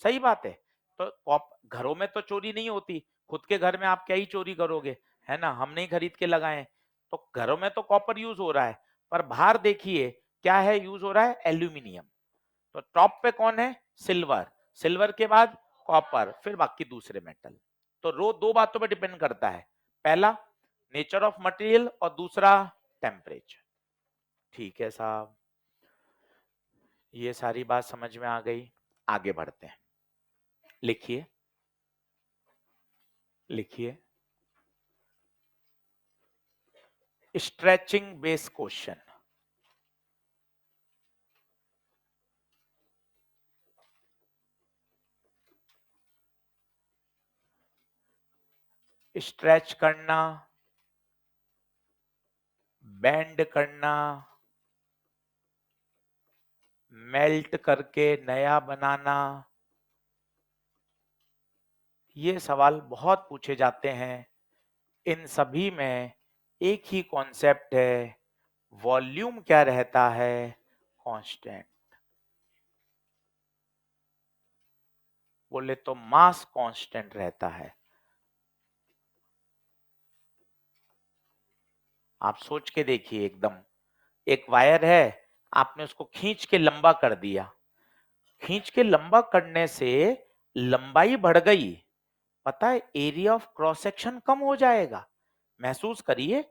सही बात है। तो घरों में तो चोरी नहीं होती, खुद के घर में आप क्या ही चोरी करोगे, है ना, हमने ही खरीद के लगाए। तो घरों में तो कॉपर यूज हो रहा है, पर बाहर देखिए क्या है यूज हो रहा है, एल्यूमिनियम। तो टॉप पे कौन है, सिल्वर, सिल्वर के बाद कॉपर, फिर बाकी दूसरे मेटल। तो रो दो बातों पे डिपेंड करता है, पहला नेचर ऑफ मटेरियल और दूसरा टेम्परेचर। ठीक है साहब, ये सारी बात समझ में आ गई। आगे बढ़ते हैं, लिखिए लिखिए, स्ट्रेचिंग बेस क्वेश्चन। स्ट्रेच करना, बेंड करना, मेल्ट करके नया बनाना, ये सवाल बहुत पूछे जाते हैं। इन सभी में एक ही कॉन्सेप्ट है, वॉल्यूम क्या रहता है, कांस्टेंट। बोले तो मास कांस्टेंट रहता है। आप सोच के देखिए, एकदम एक वायर है, आपने उसको खींच के लंबा कर दिया, खींच के लंबा करने से लंबाई बढ़ गई, पता है एरिया ऑफ क्रॉस सेक्शन कम हो जाएगा। महसूस करिए,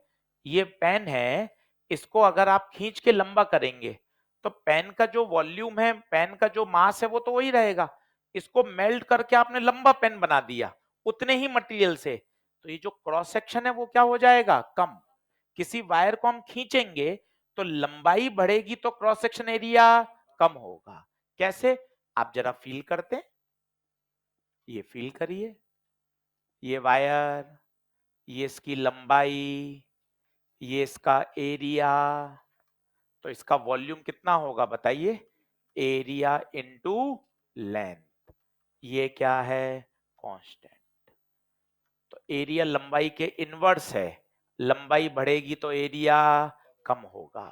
ये पेन है, इसको अगर आप खींच के लंबा करेंगे तो पेन का जो वॉल्यूम है, पेन का जो मास है, वो तो वही रहेगा। इसको मेल्ट करके आपने लंबा पेन बना दिया उतने ही मटेरियल से, तो ये जो क्रॉस सेक्शन है वो क्या हो जाएगा, कम। किसी वायर को हम खींचेंगे तो लंबाई बढ़ेगी तो क्रॉस सेक्शन एरिया कम होगा। कैसे, आप जरा फील करते हैं, ये फील करिए, ये वायर, ये इसकी लंबाई, ये इसका एरिया, तो इसका वॉल्यूम कितना होगा बताइए, एरिया इनटू लेंथ, ये क्या है, कांस्टेंट। तो एरिया लंबाई के इनवर्स है, लंबाई बढ़ेगी तो एरिया कम होगा।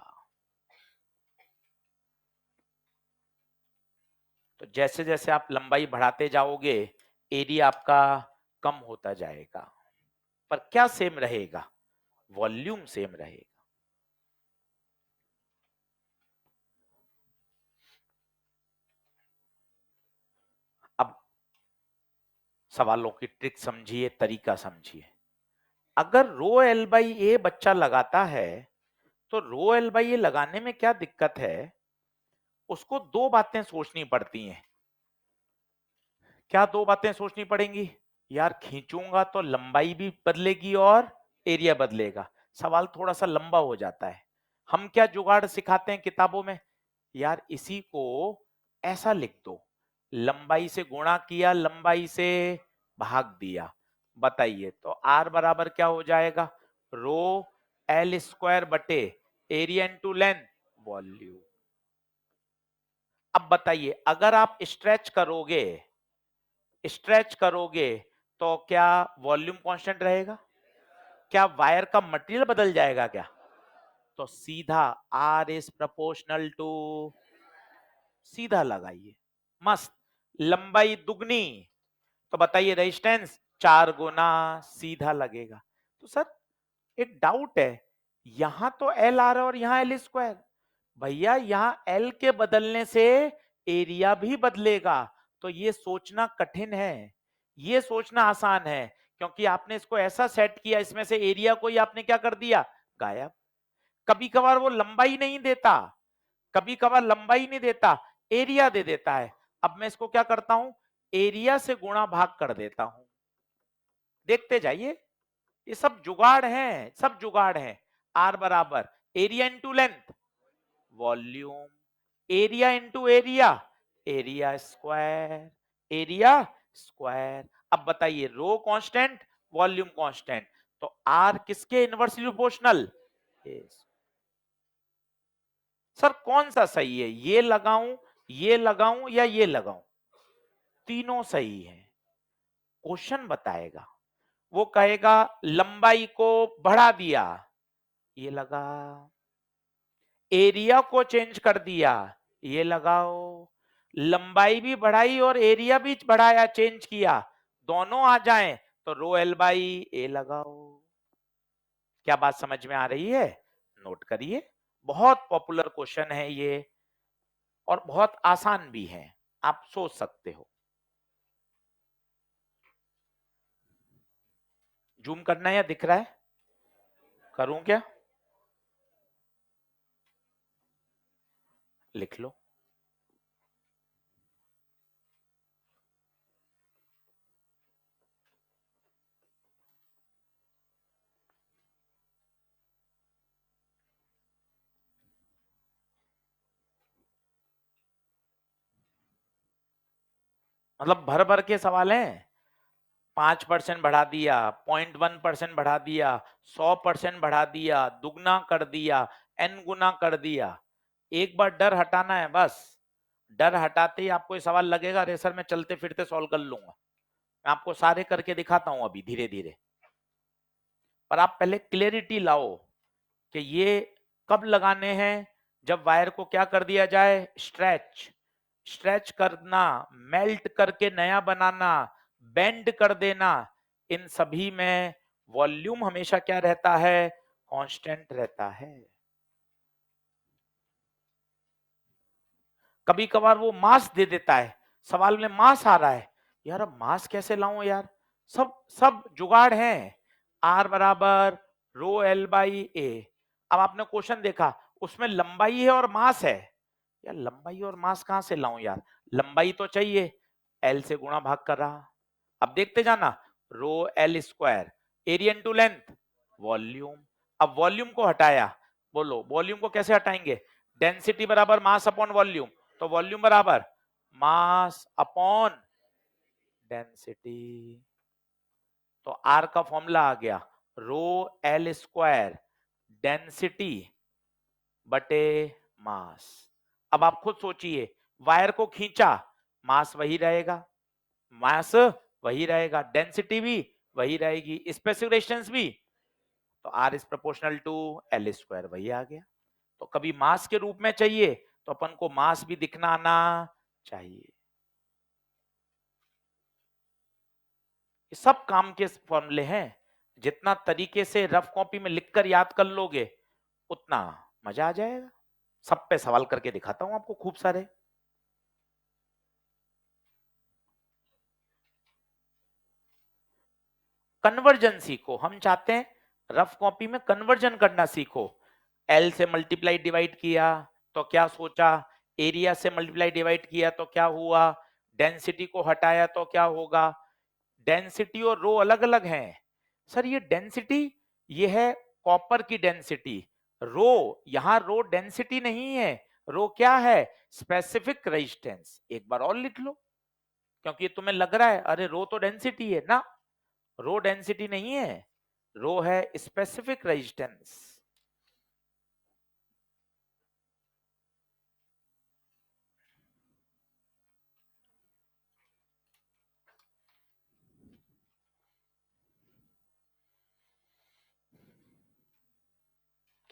तो जैसे जैसे आप लंबाई बढ़ाते जाओगे एरिया आपका कम होता जाएगा, पर क्या सेम रहेगा, वॉल्यूम सेम रहेगा। अब सवालों की ट्रिक समझिए, तरीका समझिए। अगर रो एल बाई ए बच्चा लगाता है तो रो एल बाई ए लगाने में क्या दिक्कत है, उसको दो बातें सोचनी पड़ती हैं। क्या दो बातें सोचनी पड़ेंगी, यार खींचूंगा तो लंबाई भी बदलेगी और एरिया बदलेगा, सवाल थोड़ा सा लंबा हो जाता है। हम क्या जुगाड़ सिखाते हैं किताबों में, यार इसी को ऐसा लिख दो, लंबाई से गुणा किया, लंबाई से भाग दिया। बताइए तो आर बराबर क्या हो जाएगा, रो एल स्क्वायर बटे एरिया इंटू लेंथ, वॉल्यूम। अब बताइए अगर आप स्ट्रेच करोगे तो क्या वॉल्यूम कांस्टेंट रहेगा, क्या वायर का मटेरियल बदल जाएगा क्या, तो सीधा आर इज प्रोपोर्शनल टू, सीधा लगाइए, मस्त। लंबाई दुगनी, तो बताइए रेजिस्टेंस चार गुना, सीधा लगेगा। तो सर एक डाउट है, यहां तो एल आ रहा है और यहां एल स्क्वायर, भैया यहां एल के बदलने से एरिया भी बदलेगा। तो ये सोचना कठिन है, ये सोचना आसान है, क्योंकि आपने इसको ऐसा सेट किया, इसमें से एरिया को ही आपने क्या कर दिया, गायब। कभी कभार वो लंबाई नहीं देता, कभी कभार लंबाई नहीं देता, एरिया दे देता है। अब मैं इसको क्या करता हूं, एरिया से गुणा भाग कर देता हूं। देखते जाइए, ये सब जुगाड़ है, सब जुगाड़ है। आर बराबर area into length, volume, area into area, area square, area square. अब बताइए रो कांस्टेंट, वॉल्यूम कांस्टेंट, तो आर किसके इनवर्सली प्रोपोर्शनल, सर कौन सा सही है, ये लगाऊं, ये लगाऊं या ये लगाऊं? तीनों सही है। क्वेश्चन बताएगा, वो कहेगा लंबाई को बढ़ा दिया, ये लगा। एरिया को चेंज कर दिया, ये लगाओ। लंबाई भी बढ़ाई और एरिया भी बढ़ाया, चेंज किया, दोनों आ जाएं तो रो एल बाई ए लगाओ। क्या बात समझ में आ रही है? नोट करिए, बहुत पॉपुलर क्वेश्चन है ये और बहुत आसान भी है, आप सोच सकते हो। जूम करना है या दिख रहा है? करूं क्या? लिख लो। मतलब भर भर के सवाल हैं। 5% बढ़ा दिया, 0.1% बढ़ा दिया, 100% बढ़ा दिया, दुगना कर दिया, n गुना कर दिया। एक बार डर हटाना है बस। डर हटाते ही आपको ये सवाल लगेगा, अरे सर मैं चलते फिरते सॉल्व कर लूंगा। मैं आपको सारे करके दिखाता हूं अभी धीरे धीरे। पर आप पहले क्लियरिटी लाओ कि ये कब लगाने हैं। जब वायर को क्या कर दिया जाए, स्ट्रेच। स्ट्रेच करना, मेल्ट करके नया बनाना, बेंड कर देना, इन सभी में वॉल्यूम हमेशा क्या रहता है, कांस्टेंट रहता है। कभी कभार वो मास दे देता है, सवाल में मास आ रहा है, यार अब मास कैसे लाऊं यार, सब सब जुगाड़ है। आर बराबर रो एल बाई ए। अब आपने क्वेश्चन देखा, उसमें लंबाई है और मास है, यार लंबाई और मास कहां से लाऊं यार, लंबाई तो चाहिए, एल से गुणा भाग कर रहा। अब देखते जाना, rho L square, area into length, volume. अब वॉल्यूम को हटाया, बोलो वॉल्यूम को कैसे हटाएंगे, डेंसिटी बराबर मास अपॉन वॉल्यूम, तो वॉल्यूम बराबर मास अपॉन डेंसिटी। तो आर का फॉर्मूला आ गया, रो एल स्क्वायर डेंसिटी बटे मास। अब आप खुद सोचिए, वायर को खींचा, मास वही रहेगा, मास वही रहेगा, डेंसिटी भी वही रहेगी, स्पेसिफिक रेजिस्टेंस भी, तो R is proportional to L square, वही आ गया। तो कभी मास के रूप में चाहिए तो अपन को मास भी दिखना आना चाहिए। ये सब काम के फॉर्मूले हैं, जितना तरीके से रफ कॉपी में लिखकर याद कर लोगे उतना मजा आ जाएगा। सब पे सवाल करके दिखाता हूं आपको खूब सारे। कन्वर्जन सीखो, हम चाहते हैं रफ कॉपी में कन्वर्जन करना सीखो। एल से मल्टीप्लाई डिवाइड किया तो क्या सोचा, एरिया से मल्टीप्लाई डिवाइड किया तो क्या हुआ, डेंसिटी को हटाया तो क्या होगा। डेंसिटी और रो अलग अलग हैं सर, ये डेंसिटी ये है कॉपर की डेंसिटी, रो यहां रो डेंसिटी नहीं है, रो क्या है, स्पेसिफिक रेजिस्टेंस। एक बार और लिख लो, क्योंकि तुम्हें लग रहा है अरे रो तो डेंसिटी है ना, रो डेंसिटी नहीं है, रो है स्पेसिफिक रेजिस्टेंस।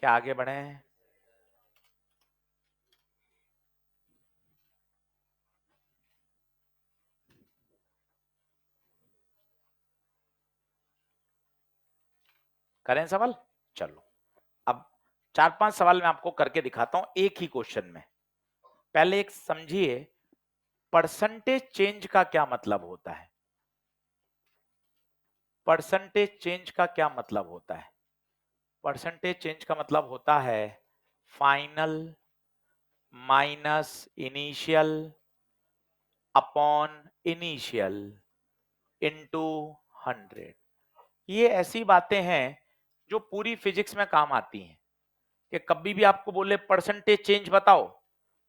क्या आगे बढ़े हैं, करें सवाल? चलो अब 4-5 सवाल मैं आपको करके दिखाता हूं एक ही क्वेश्चन में। पहले एक समझिए, परसेंटेज चेंज का क्या मतलब होता है। परसेंटेज चेंज का क्या मतलब होता है, परसेंटेज चेंज का मतलब होता है final minus initial upon initial into 100। ये ऐसी बातें हैं जो पूरी फिजिक्स में काम आती हैं, कि कभी भी आपको बोले परसेंटेज चेंज बताओ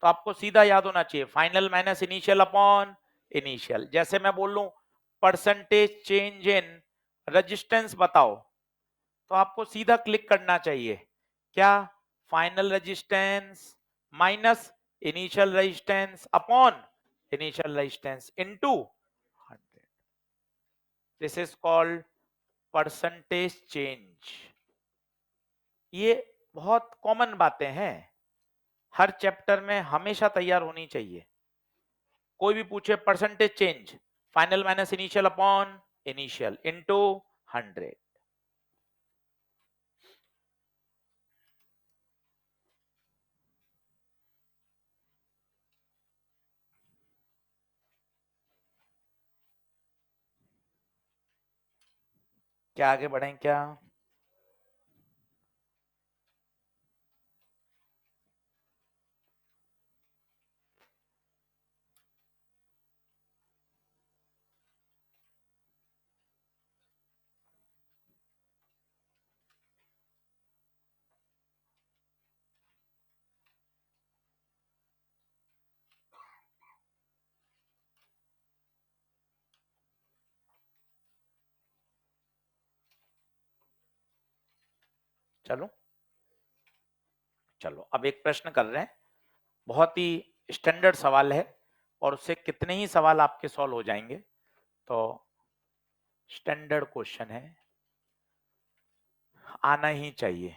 तो आपको सीधा याद होना चाहिए final minus initial upon initial. जैसे मैं बोल लूं परसेंटेज चेंज इन रेजिस्टेंस बताओ, तो आपको सीधा क्लिक करना चाहिए क्या, final resistance minus initial resistance upon initial resistance into 100. This is called percentage change. ये बहुत कॉमन बातें हैं, हर चैप्टर में हमेशा तैयार होनी चाहिए. कोई भी पूछे percentage change, final minus initial upon initial into 100. क्या आगे बढ़ें क्या? चलो चलो, अब एक प्रश्न कर रहे हैं, बहुत ही स्टैंडर्ड सवाल है और उससे कितने ही सवाल आपके सॉल्व हो जाएंगे. तो स्टैंडर्ड क्वेश्चन है, आना ही चाहिए.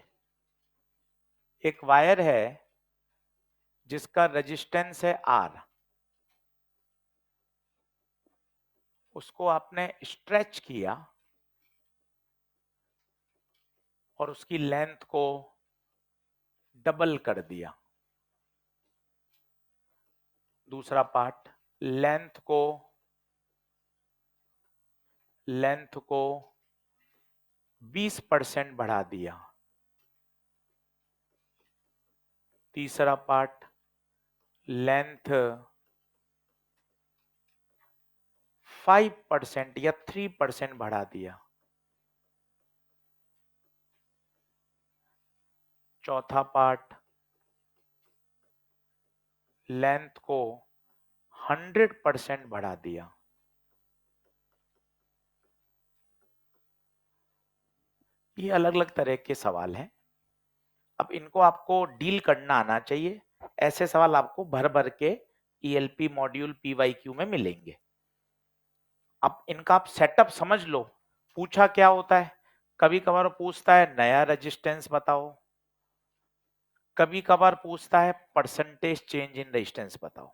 एक वायर है जिसका रेजिस्टेंस है आर, उसको आपने स्ट्रेच किया और उसकी लेंथ को डबल कर दिया. दूसरा पार्ट, लेंथ को 20% बढ़ा दिया. तीसरा पार्ट, लेंथ 5% या 3% बढ़ा दिया. चौथा पार्ट, लेंथ को 100% बढ़ा दिया. ये अलग अलग तरह के सवाल हैं. अब इनको आपको डील करना आना चाहिए. ऐसे सवाल आपको भर भर के ईएलपी मॉड्यूल पीवाईक्यू में मिलेंगे. अब इनका आप सेटअप समझ लो. पूछा क्या होता है, कभी कभार पूछता है नया रेजिस्टेंस बताओ, कभी कभार पूछता है परसेंटेज चेंज इन रेजिस्टेंस बताओ.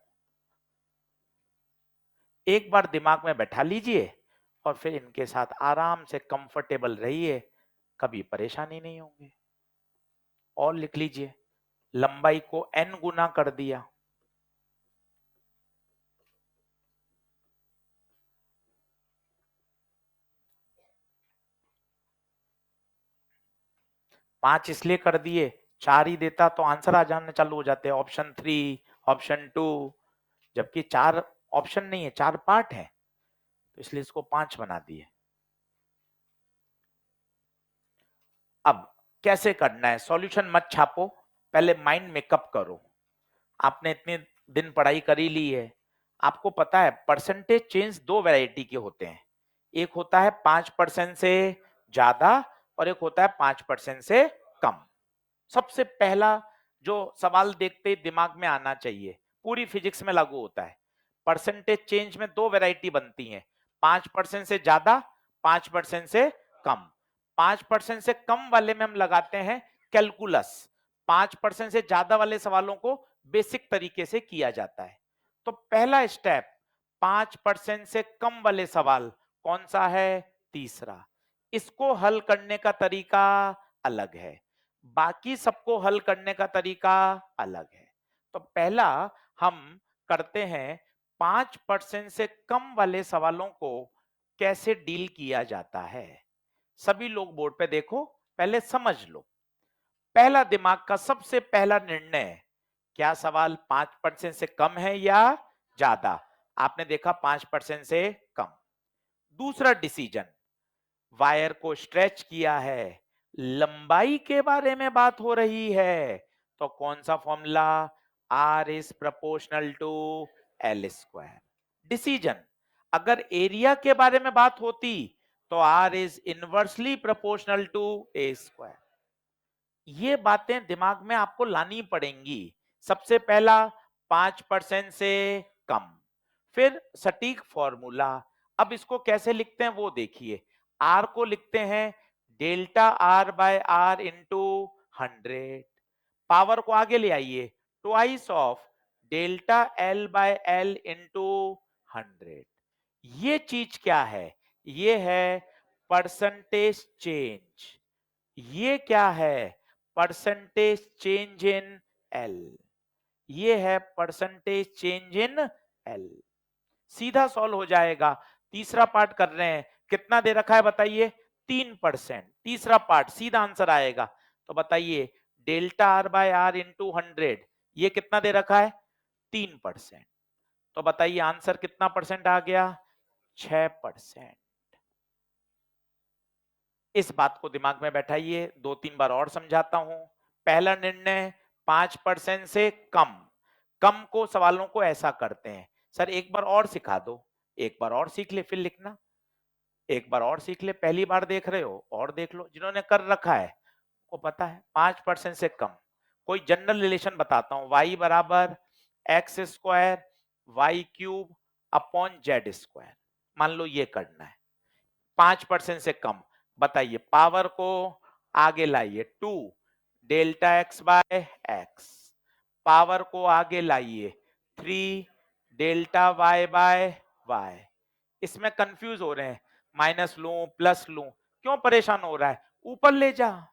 एक बार दिमाग में बैठा लीजिए और फिर इनके साथ आराम से कंफर्टेबल रहिए, कभी परेशानी नहीं होगी. और लिख लीजिए, लंबाई को n गुना कर दिया. पांच इसलिए कर दिए, 4 ही देता तो आंसर आ जाने चालू हो जाते. ऑप्शन 3, ऑप्शन 2, जबकि 4 ऑप्शन नहीं है, 4 पार्ट है, तो इसलिए इसको 5 बना दिए. अब कैसे करना है, सॉल्यूशन मत छापो, पहले माइंड मेकअप करो. आपने इतने दिन पढ़ाई करी ली है, आपको पता है परसेंटेज चेंज दो वैरायटी के होते हैं. एक होता है 5% से ज्यादा और एक होता है 5% से कम. सबसे पहला जो सवाल देखते ही दिमाग में आना चाहिए, पूरी फिजिक्स में लागू होता है. परसेंटेज चेंज में दो वैरायटी बनती हैं, 5% से ज्यादा, 5% से कम. 5% से कम वाले में हम लगाते हैं कैलकुलस. 5% से ज्यादा वाले सवालों को बेसिक तरीके से किया जाता है. तो पहला स्टेप, 5% से कम वाले सवाल कौन सा है? तीसरा. इसको हल करने का तरीका अलग है, बाकी सबको हल करने का तरीका अलग है. तो पहला हम करते हैं, 5% से कम वाले सवालों को कैसे डील किया जाता है. सभी लोग बोर्ड पे देखो, पहले समझ लो. पहला दिमाग का सबसे पहला निर्णय, क्या सवाल 5% से कम है या ज्यादा? आपने देखा 5% से कम. दूसरा डिसीजन, वायर को स्ट्रेच किया है, लंबाई के बारे में बात हो रही है, तो कौन सा formula? R is proportional to L square. Decision, अगर एरिया के बारे में बात होती तो R is inversely proportional to A square. ये बातें दिमाग में आपको लानी पड़ेंगी. सबसे पहला 5% से कम, फिर सटीक फॉर्मूला। अब इसको कैसे लिखते हैं वो देखिए। आर को लिखते हैं delta R by R into 100, power को आगे ले आइए, twice of delta L by L into 100। ये चीज क्या है? ये है परसेंटेज चेंज। ये क्या है? Percentage change in L. ये है परसेंटेज चेंज इन एल। सीधा सॉल्व हो जाएगा। तीसरा पार्ट कर रहे हैं, कितना दे रखा है बताइए? 3%। तीसरा पार्ट सीधा आंसर आएगा। तो बताइए delta R by R into 100, ये कितना दे रखा है? 3%। तो बताइए आंसर कितना परसेंट आ गया? 6%। इस बात को दिमाग में बैठाइए, 2-3 बार और समझाता हूं। पहला निर्णय 5% से कम। कम को सवालों को ऐसा करते हैं, सर एक बार और सिखा दो, एक बार और सीख ले फिर लिखना, एक बार और सीख ले, पहली बार देख रहे हो और देख लो, जिन्होंने कर रखा है को पता है 5% से कम। कोई जनरल रिलेशन बताता हूं, y बराबर X square Y cube upon Z square, मान लो ये करना है। 5% से कम, बताइए पावर को आगे लाइए, 2 delta X by X, power को आगे लाइए 3 डेल्टा वाई बाय वाई। इसमें कंफ्यूज हो रहे हैं, माइनस लूं प्लस लूं, क्यों परेशान हो रहा है? ऊपर ले जा,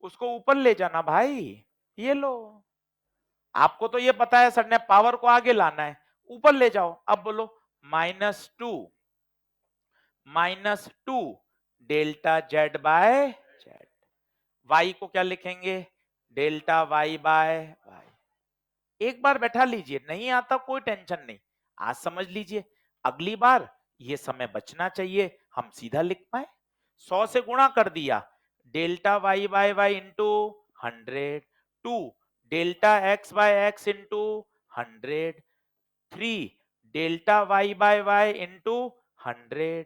उसको ऊपर ले जाना भाई। ये लो, आपको तो ये पता है सर ने पावर को आगे लाना है, ऊपर ले जाओ। अब बोलो -2 delta Z by Z, Y को क्या लिखेंगे? Delta Y by Y. एक बार बैठा लीजिए, नहीं आता कोई टेंशन नहीं, आज समझ लीजिए, अगली बार ये समय बचना चाहिए, हम सीधा लिख पाए। 100 से गुणा कर दिया, delta Y by Y into 100, 2 delta X by X into 100, 3 delta Y by Y into 100,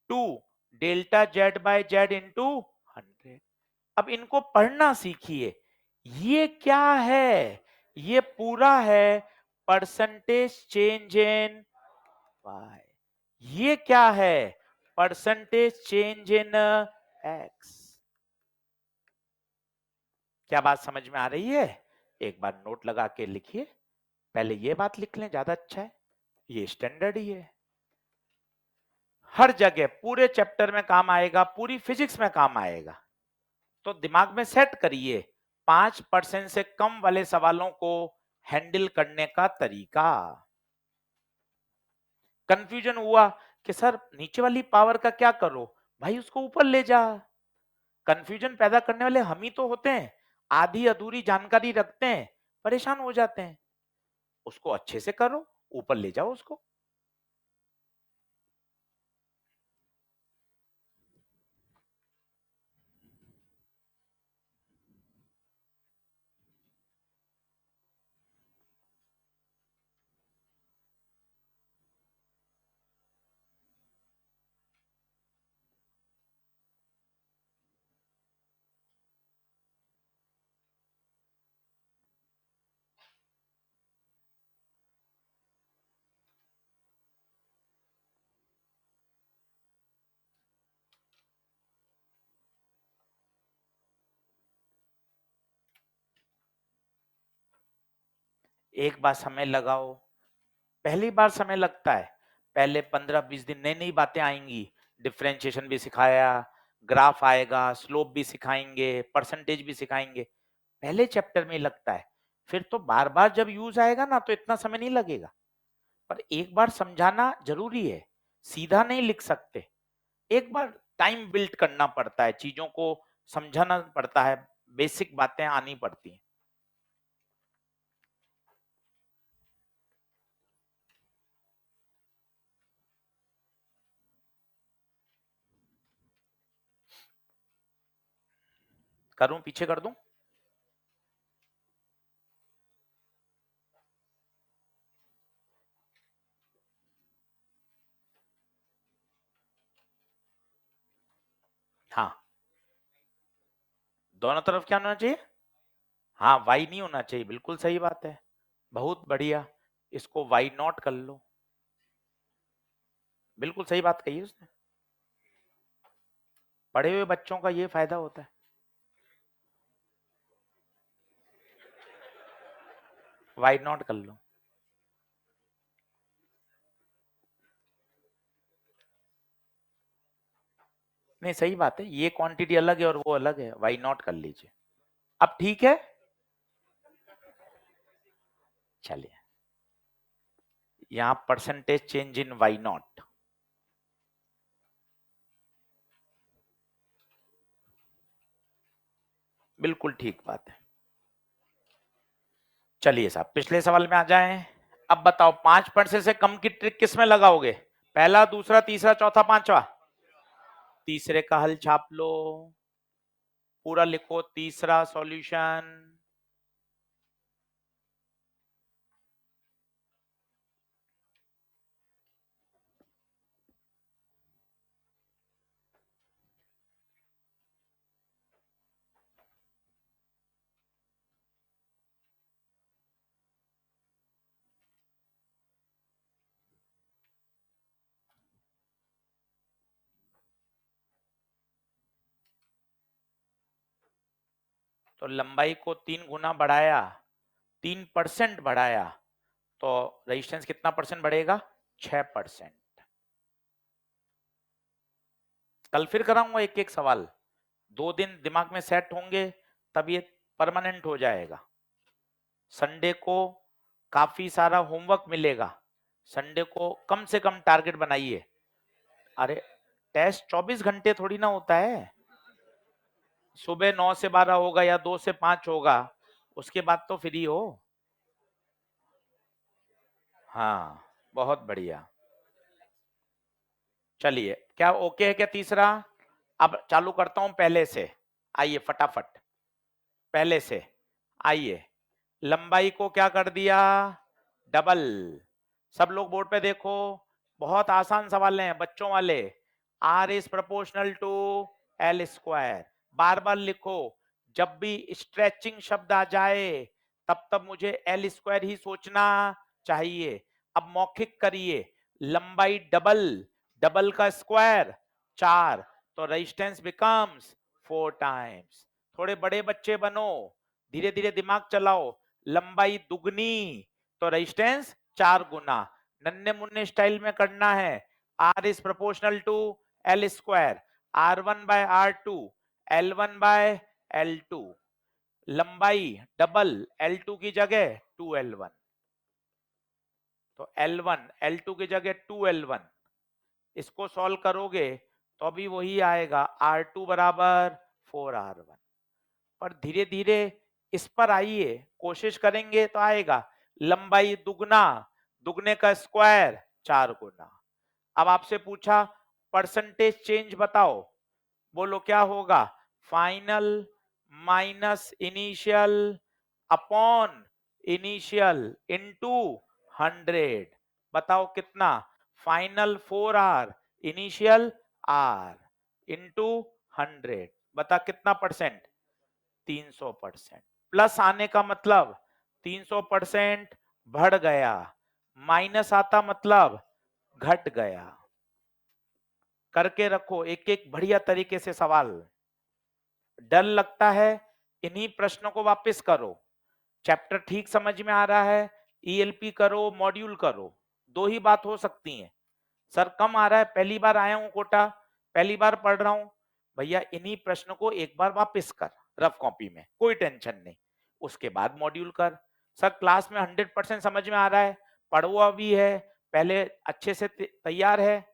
2 delta Z by Z into 100। अब इनको पढ़ना सीखिए। ये क्या है? ये पूरा है परसेंटेज चेंज इन वाई। ये क्या है? परसेंटेज चेंज इन एक्स। क्या बात समझ में आ रही है? एक बार नोट लगा के लिखिए, पहले ये बात लिख लें, ज्यादा अच्छा है, ये स्टैंडर्ड ही है, हर जगह पूरे चैप्टर में काम आएगा, पूरी फिजिक्स में काम आएगा। तो दिमाग में सेट करिए 5% से कम वाले सवालों को हैंडल करने का तरीका। कंफ्यूजन हुआ कि सर नीचे वाली पावर का क्या करो? भाई उसको ऊपर ले जा। कंफ्यूजन पैदा करने वाले हम ही तो होते हैं, आधी अधूरी जानकारी रखते हैं, परेशान हो जाते हैं। उसको अच्छे से करो, ऊपर ले जाओ उसको। एक बार समय लगाओ, पहली बार समय लगता है, पहले 15-20 दिन नई नई बातें आएंगी, डिफरेंशिएशन भी सिखाया, ग्राफ आएगा, स्लोप भी सिखाएंगे, परसेंटेज भी सिखाएंगे, पहले चैप्टर में लगता है। फिर तो बार बार जब यूज आएगा ना तो इतना समय नहीं लगेगा, पर एक बार समझाना जरूरी है, सीधा नहीं लिख सकते, एक बार टाइम बिल्ड करना पड़ता है, चीजों को समझाना पड़ता है, बेसिक बातें आनी पड़ती हैं। करूं पीछे कर दूं? हाँ, दोनों तरफ क्या होना चाहिए? हाँ वाई नहीं होना चाहिए, बिल्कुल सही बात है, बहुत बढ़िया, इसको वाई नॉट कर लो, बिल्कुल सही बात कही उसने, पढ़े हुए बच्चों का ये फायदा होता है। वाई नॉट कर लो, नहीं सही बात है, ये क्वांटिटी अलग है और वो अलग है, वाई नॉट कर लीजिए। अब ठीक है, चलिए यहाँ percentage change in Y naught, बिल्कुल ठीक बात है। चलिए साहब पिछले सवाल में आ जाएं। अब बताओ 5% से कम की ट्रिक किस में लगाओगे? पहला, दूसरा, तीसरा, चौथा, पांचवा? तीसरे का हल छाप लो, पूरा लिखो तीसरा सॉल्यूशन। तो लंबाई को 3 गुना बढ़ाया, 3% बढ़ाया, तो रेजिस्टेंस कितना परसेंट बढ़ेगा? 6%। कल फिर कराऊंगा एक एक सवाल, 2 दिन दिमाग में सेट होंगे तब ये परमानेंट हो जाएगा। संडे को काफी सारा होमवर्क मिलेगा, संडे को कम से कम टारगेट बनाइए। अरे टेस्ट 24 घंटे थोड़ी ना होता है, सुबह 9 से 12 होगा या 2 से 5 होगा, उसके बाद तो फ्री हो। हाँ बहुत बढ़िया, चलिए क्या ओके है क्या तीसरा? अब चालू करता हूं पहले से, आइए फटाफट, पहले से आइए। लंबाई को क्या कर दिया? डबल। सब लोग बोर्ड पे देखो, बहुत आसान सवाल हैं बच्चों वाले। R is proportional to L square, बार बार लिखो, जब भी स्ट्रेचिंग शब्द आ जाए तब तब मुझे एल स्क्वायर ही सोचना चाहिए। अब मौखिक करिए, लंबाई डबल, डबल का स्क्वायर 4, तो रेजिस्टेंस बिकम्स 4 टाइम्स। थोड़े बड़े बच्चे बनो, धीरे धीरे दिमाग चलाओ, लंबाई दुगनी तो रेजिस्टेंस 4 गुना। नन्हे मुन्ने स्टाइल में करना है, R is proportional to L square, R1/R2, L1/L2, लंबाई डबल, L2 की जगह 2L1, तो L1 L2 की जगह 2L1, इसको सॉल्व करोगे तो अभी वही आएगा R2 बराबर 4R1। पर धीरे धीरे इस पर आइए, कोशिश करेंगे तो आएगा, लंबाई दुगना, दुगने का स्क्वायर 4 गुना। अब आपसे पूछा परसेंटेज चेंज बताओ, बोलो क्या होगा? Final minus initial upon initial into 100, बताओ कितना? Final 4R, initial R into 100, बता कितना परसेंट? 300%। प्लस आने का मतलब 300% बढ़ गया, माइनस आता मतलब घट गया। करके रखो एक एक बढ़िया तरीके से सवाल। डर लगता है, इन्हीं प्रश्नों को वापस करो, चैप्टर ठीक समझ में आ रहा है, ईएलपी करो मॉड्यूल करो, दो ही बात हो सकती है। सर कम आ रहा है, पहली बार आया हूं कोटा, पहली बार पढ़ रहा हूं, भैया इन्हीं प्रश्नों को एक बार वापस कर रफ कॉपी में, कोई टेंशन नहीं, उसके बाद मॉड्यूल कर। सर क्लास में 100% समझ में आ रहा है, पढ़वा भी है, पहले अच्छे से तैयार है,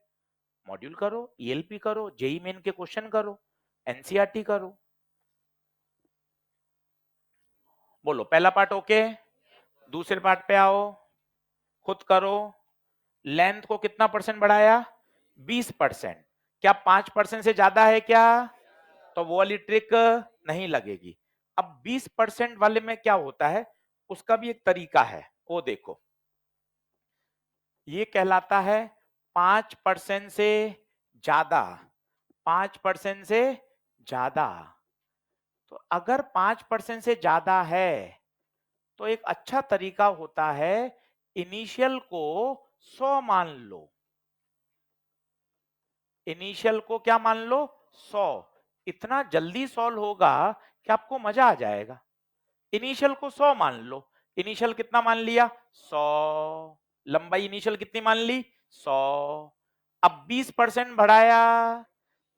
मॉड्यूल करो, ईएलपी करो, जेई मेन के क्वेश्चन करो, एनसीईआरटी करो। बोलो पहला पार्ट ओके, दूसरे पार्ट पे आओ, खुद करो। लेंथ को कितना परसेंट बढ़ाया? 20%। क्या 5% से ज्यादा है क्या? तो वो वाली ट्रिक नहीं लगेगी। अब 20% वाले में क्या होता है, उसका भी एक तरीका है, वो देखो, ये कहलाता है 5% से ज्यादा, 5% से ज्यादा, तो अगर 5% से ज्यादा है तो एक अच्छा तरीका होता है इनिशियल को 100 मान लो। इनिशियल को क्या मान लो? 100। इतना जल्दी सॉल्व होगा कि आपको मजा आ जाएगा। इनिशियल को 100 मान लो। इनिशियल कितना मान लिया? 100। लंबाई इनिशियल कितनी मान ली? 100। अब 20% बढ़ाया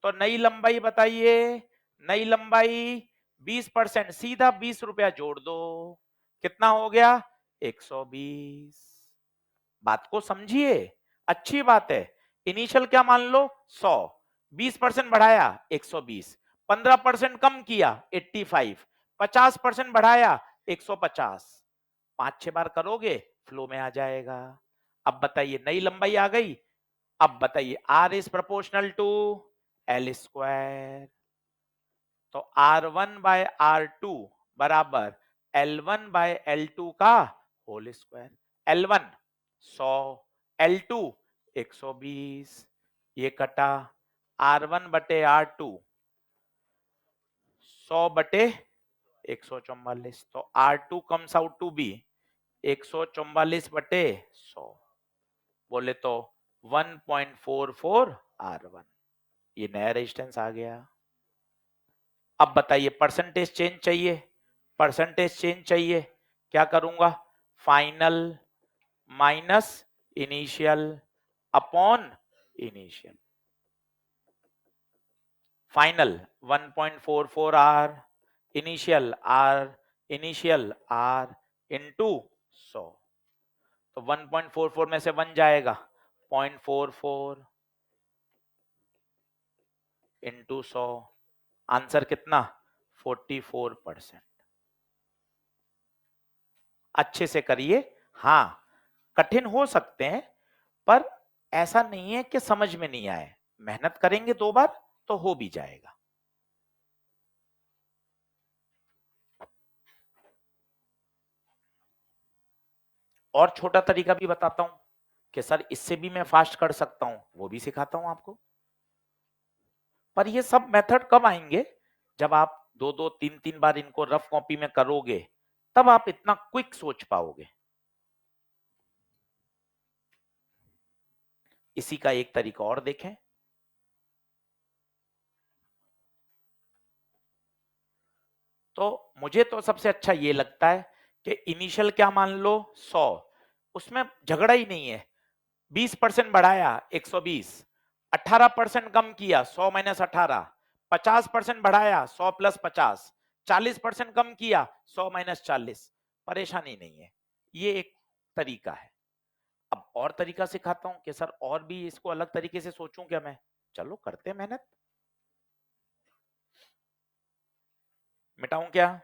तो नई लंबाई बताइए। नई लंबाई 20%, सीधा 20 रुपया जोड़ दो। कितना हो गया? 120। बात को समझिए, अच्छी बात है। इनिशियल क्या मान लो? 100। 20% बढ़ाया 120। 15% कम किया 85। 50% बढ़ाया 150। 5-6 बार करोगे फ्लो में आ जाएगा। अब बताइए नई लंबाई आ गई। अब बताइए R is proportional to L square. तो R1 बाय R2 बराबर L1 बाय L2 का होल स्क्वायर। L1 100, L2 120। ये कटा R1 बटे R2 100 बटे 144। तो R2 comes out to be 144 बटे 100, बोले तो 1.44 R1। ये नया रेजिस्टेंस आ गया। अब बताइए परसेंटेज चेंज चाहिए। परसेंटेज चेंज चाहिए, क्या करूंगा? Final minus initial upon initial. Final 1.44 R, initial R, initial R into 100। तो 1.44 में से 1 जाएगा, 0.44 इंटू 100। आंसर कितना? 44%। अच्छे से करिए। हाँ, कठिन हो सकते हैं पर ऐसा नहीं है कि समझ में नहीं आए। मेहनत करेंगे 2 बार तो हो भी जाएगा। और छोटा तरीका भी बताता हूं कि सर इससे भी मैं फास्ट कर सकता हूं, वो भी सिखाता हूं आपको। पर ये सब मेथड कब आएंगे? जब आप 2-2, 3-3 बार इनको रफ कॉपी में करोगे, तब आप इतना क्विक सोच पाओगे। इसी का एक तरीका और देखें। तो मुझे तो सबसे अच्छा ये लगता है कि इनिशियल क्या मान लो? 100। उसमें झगड़ा ही नहीं है। 20% बढ़ाया 120। 18% कम किया 100 माइनस 18। 50% बढ़ाया 100 प्लस 50। 40% कम किया 100 माइनस 40। परेशानी नहीं है। ये एक तरीका है। अब और तरीका सिखाता हूं कि सर और भी इसको अलग तरीके से सोचूं क्या मैं? चलो करते हैं मेहनत। मिटाऊं क्या?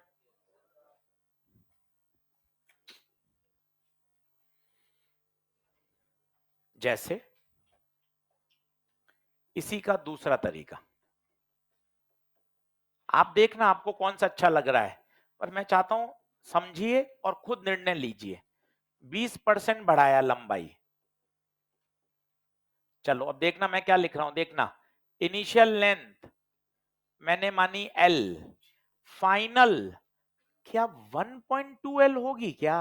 जैसे इसी का दूसरा तरीका आप देखना आपको कौन सा अच्छा लग रहा है, पर मैं चाहता हूं समझिए और खुद निर्णय लीजिए। 20% बढ़ाया लंबाई। चलो अब देखना मैं क्या लिख रहा हूं, देखना। इनिशियल लेंथ मैंने मानी L, फाइनल क्या 1.2L होगी क्या?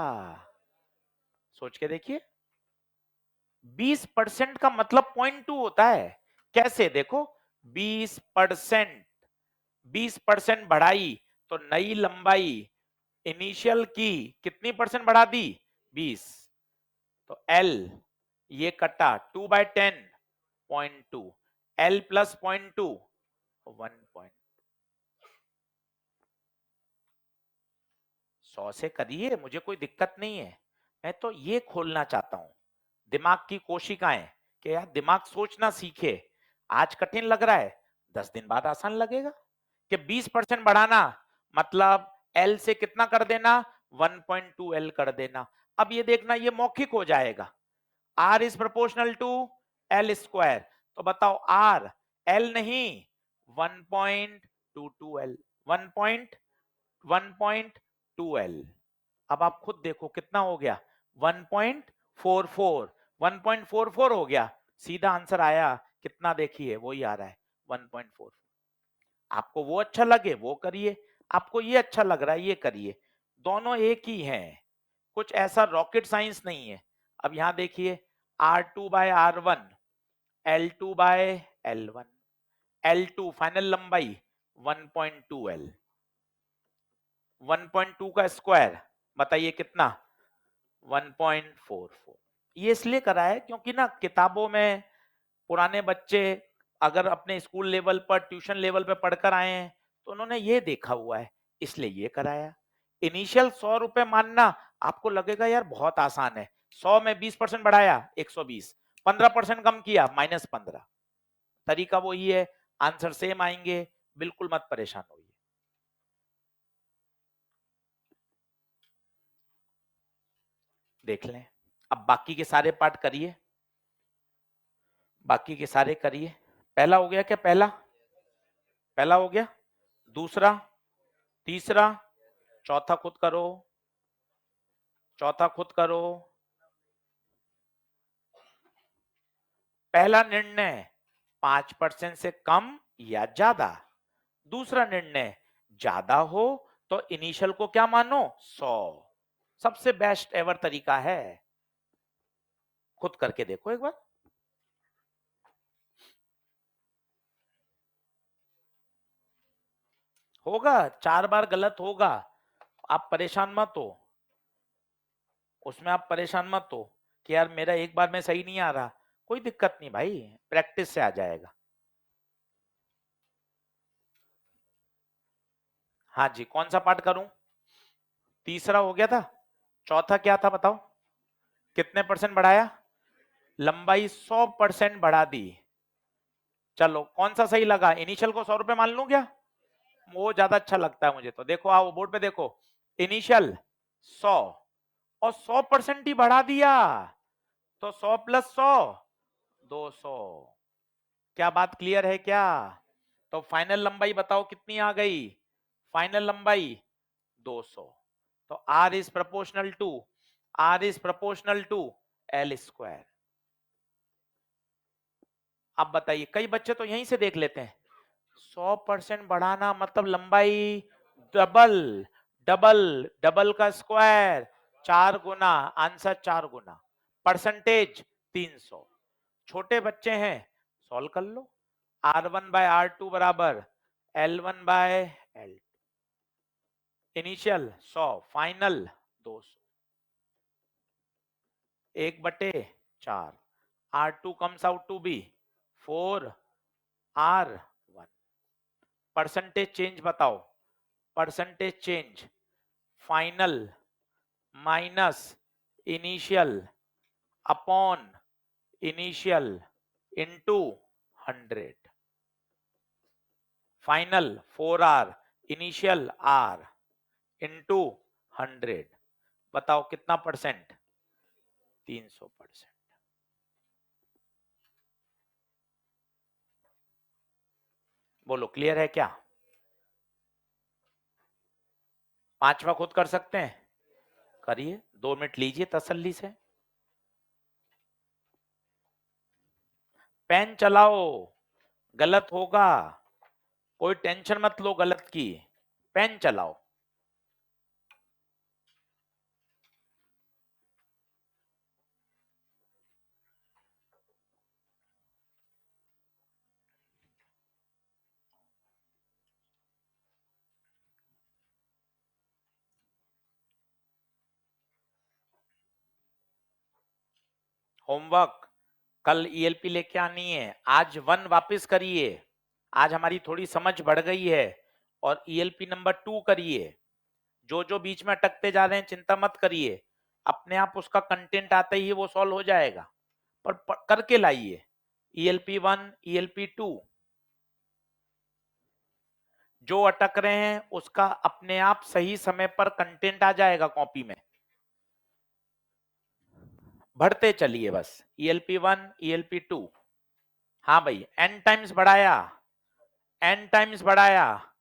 सोच के देखिए। 20% का मतलब 0.2 होता है। कैसे? देखो 20%, 20% बढ़ाई तो नई लंबाई इनिशियल की कितनी परसेंट बढ़ा दी? 20। तो L ये कटा 2/10 0.2, L प्लस 0.2 1. 100 से करिए, मुझे कोई दिक्कत नहीं है। मैं तो ये खोलना चाहता हूं दिमाग की कोशिकाएं कि यार दिमाग सोचना सीखे। आज कठिन लग रहा है, 10 दिन बाद आसान लगेगा। कि 20% बढ़ाना मतलब L से कितना कर देना? 1.2L कर देना। अब ये देखना ये मौखिक हो जाएगा। R is proportional to L square. तो बताओ R L नहीं 1.22L, 1.2L। अब आप खुद देखो कितना हो गया? 1.44। 1.44 हो गया, सीधा आंसर आया कितना? देखिए वही आ रहा है 1.4। आपको वो अच्छा लगे वो करिए, आपको ये अच्छा लग रहा है, ये करिए, दोनों एक ही हैं, कुछ ऐसा रॉकेट साइंस नहीं है। अब यहां देखिए R2/R1, L2/L1, L2 फाइनल लंबाई 1.2L, 1.2 का स्क्वायर बताइए कितना, 1.44। ये इसलिए करा है क्योंकि ना किताबों में पुराने बच्चे अगर अपने स्कूल लेवल पर ट्यूशन लेवल पे पढ़कर आए हैं तो उन्होंने ये देखा हुआ है, इसलिए ये कराया। इनिशियल 100 रुपए मानना आपको लगेगा यार बहुत आसान है, 100 में 20% बढ़ाया 120, 15% कम किया -15, तरीका वही है, आंसर सेम आएंगे, बिल्कुल मत परेशान होइए। देख लें, अब बाकी के सारे पार्ट करिए, बाकी के सारे करिए। पहला हो गया क्या, पहला पहला हो गया, दूसरा, तीसरा, चौथा खुद करो, चौथा खुद करो। पहला निर्णय 5% से कम या ज्यादा, दूसरा निर्णय ज्यादा हो तो इनिशियल को क्या मानो 100, सबसे बेस्ट एवर तरीका है, खुद करके देखो एक बार। होगा 4 बार गलत होगा, आप परेशान मत हो, उसमें आप परेशान मत हो कि यार मेरा एक बार में सही नहीं आ रहा, कोई दिक्कत नहीं भाई, प्रैक्टिस से आ जाएगा। हाँ जी, कौन सा पार्ट करूं, तीसरा हो गया था, चौथा क्या था बताओ, कितने परसेंट बढ़ाया, लंबाई 100% बढ़ा दी। चलो कौन सा सही लगा, इनिशियल को 100 रुपए मान लूं क्या, वो ज्यादा अच्छा लगता है मुझे तो। देखो आओ बोर्ड पे देखो, इनिशियल 100 और 100% ही बढ़ा दिया, तो 100 + 100 200। क्या बात क्लियर है क्या, तो फाइनल लंबाई बताओ कितनी आ गई, फाइनल लंबाई 200, तो R is proportional to, R is proportional to L²। अब बताइए, कई बच्चे तो यहीं से देख लेते हैं, 100% बढ़ाना मतलब लंबाई डबल, डबल, डबल का स्क्वायर 4 गुना, आंसर 4 गुना, परसेंटेज 300। छोटे बच्चे हैं, सॉल्व कर लो, R1/R2 बराबर L1/L, initial 100, final 200, 1/4, R2 comes out to be 4R1। Percentage change बताओ, percentage change final minus initial upon initial into 100, final 4R, initial R into 100, बताओ कितना percent, 300%। बोलो क्लियर है क्या, पांचवा खुद कर सकते हैं, करिए, 2 मिनट लीजिए तसल्ली से, पेन चलाओ, गलत होगा, कोई टेंशन मत लो गलत की, पेन चलाओ। होमवर्क कल ईएलपी लेके आनी है, आज 1 वापस करिए, आज हमारी थोड़ी समझ बढ़ गई है, और ईएलपी नंबर 2 करिए, जो जो बीच में अटकते जा रहे हैं चिंता मत करिए, अपने आप उसका कंटेंट आते ही वो सॉल्व हो जाएगा, पर करके लाइए, ईएलपी 1, ईएलपी 2, जो अटक रहे हैं उसका अपने आप सही समय पर कंटेंट आ जाएगा कॉपी में, बढ़ते चलिए बस, ईएलपी 1, ईएलपी 2, हाँ भाई n टाइम्स बढ़ाया, n टाइम्स बढ़ाया,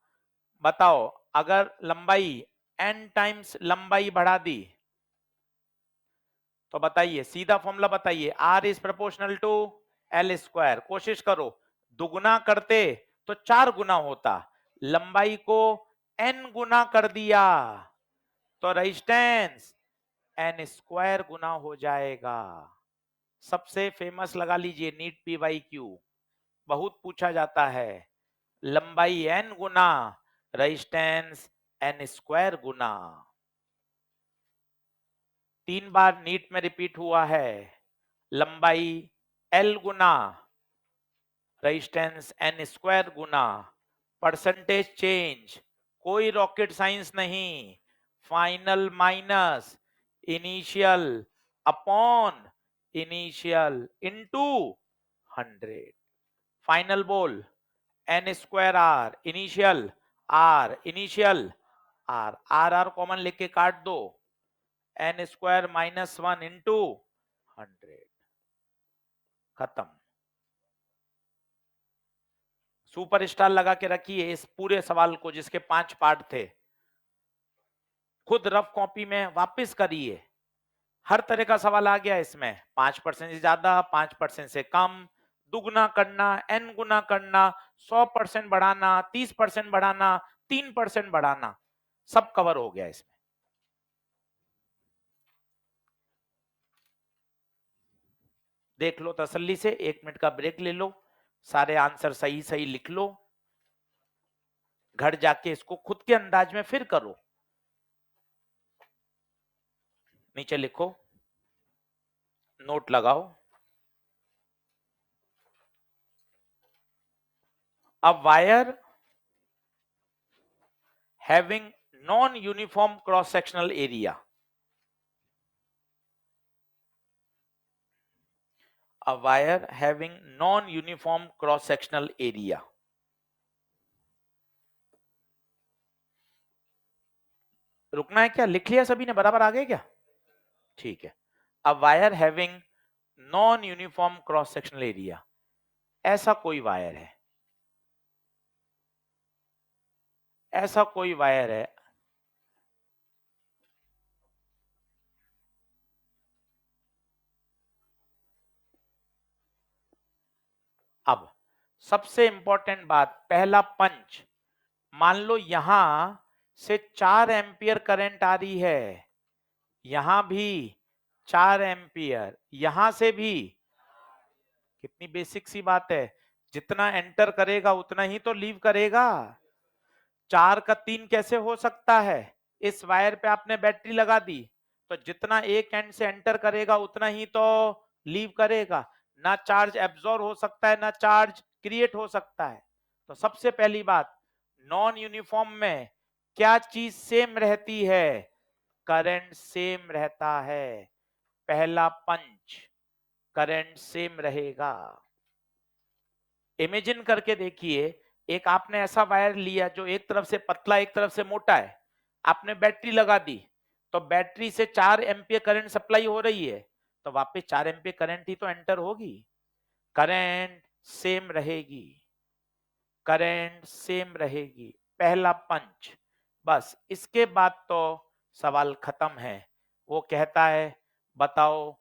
बताओ अगर लंबाई n टाइम्स लंबाई बढ़ा दी तो बताइए, सीधा फॉर्मूला बताइए, R is proportional to L², कोशिश करो दुगुना करते तो 4 गुना होता, लंबाई को n गुना कर दिया तो रेजिस्टेंस n स्क्वायर गुना हो जाएगा। सबसे फेमस लगा लीजिए नीट पी वाई क्यू, बहुत पूछा जाता है। लंबाई n गुना रेजिस्टेंस n स्क्वायर गुना। 3 बार नीट में रिपीट हुआ है। लंबाई l गुना रेजिस्टेंस n स्क्वायर गुना परसेंटेज चेंज, कोई रॉकेट साइंस नहीं, final minus initial upon initial into 100। Final बोल n square R initial R R common लेके काट दो, n स्क्वायर माइनस 1 इंटू 100। खत्म। सुपर स्टार लगा के रखिए इस पूरे सवाल को जिसके 5 पार्ट थे। खुद रफ कॉपी में वापस करिए, हर तरह का सवाल आ गया इसमें। 5% से ज्यादा, 5% से कम, दुगना करना, n गुना करना, 100% बढ़ाना, 30% बढ़ाना, 3% बढ़ाना, सब कवर हो गया इसमें। देख लो तसल्ली से, 1 मिनट का ब्रेक ले लो, सारे आंसर सही सही लिख लो, घर जाके इसको खुद के अंदाज में फिर करो। नीचे लिखो, नोट लगाओ। A wire having non-uniform cross-sectional area. A wire having non-uniform cross-sectional area. रुकना है क्या? लिख लिया सभी ने? बराबर आ गए क्या? ठीक है। A wire having non-uniform cross-sectional area. ऐसा कोई वायर है, ऐसा कोई वायर है, अब सबसे इंपॉर्टेंट बात, पहला पंच, मान लो यहां से 4 एम्पियर करंट आ रही है, यहां भी 4 एम्पियर, यहां से भी। कितनी बेसिक सी बात है, जितना एंटर करेगा उतना ही तो लीव करेगा। 4 का 3 कैसे हो सकता है? इस वायर पे आपने बैटरी लगा दी तो जितना एक एंड से एंटर करेगा उतना ही तो लीव करेगा। ना चार्ज एब्जॉर्ब हो सकता है, ना चार्ज क्रिएट हो सकता है। तो सबसे पहली बात, नॉन यूनिफॉर्म में क्या चीज सेम रहती है? करंट सेम रहता है। पहला पंच, करंट सेम रहेगा। इमेजिन करके देखिए, एक आपने ऐसा वायर लिया जो एक तरफ से पतला एक तरफ से मोटा है, आपने बैटरी लगा दी तो बैटरी से 4 एम्पियर करंट सप्लाई हो रही है, तो वापस 4 एम्पियर करंट ही तो एंटर होगी। करंट सेम रहेगी, करंट सेम रहेगी। पहला पंच, बस इसके बाद तो सवाल खत्म है। वो कहता है बताओ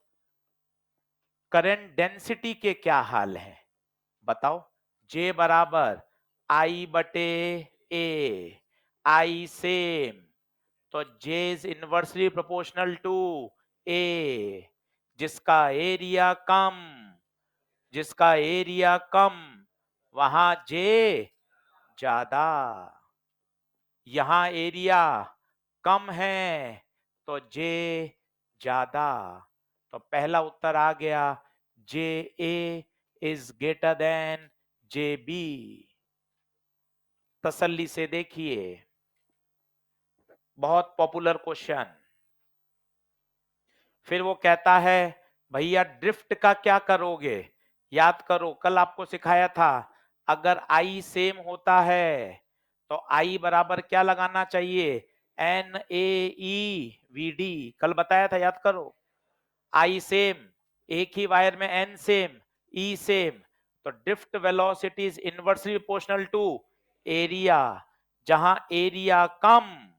करंट डेंसिटी के क्या हाल है? बताओ। J बराबर I बटे A, I सेम, तो J is inversely proportional to A। जिसका एरिया कम, जिसका एरिया कम वहां J ज्यादा। यहां एरिया कम है तो J ज्यादा। तो पहला उत्तर आ गया, JA is greater than JB। तसल्ली से देखिए, बहुत पॉपुलर क्वेश्चन। फिर वो कहता है भैया ड्रिफ्ट का क्या करोगे? याद करो कल आपको सिखाया था, अगर आई सेम होता है तो आई बराबर क्या लगाना चाहिए? NaEVD, कल बताया था, याद करो। आई सेम, एक ही वायर में N सेम, E सेम, तो drift velocity is inversely proportional to area. जहां एरिया कम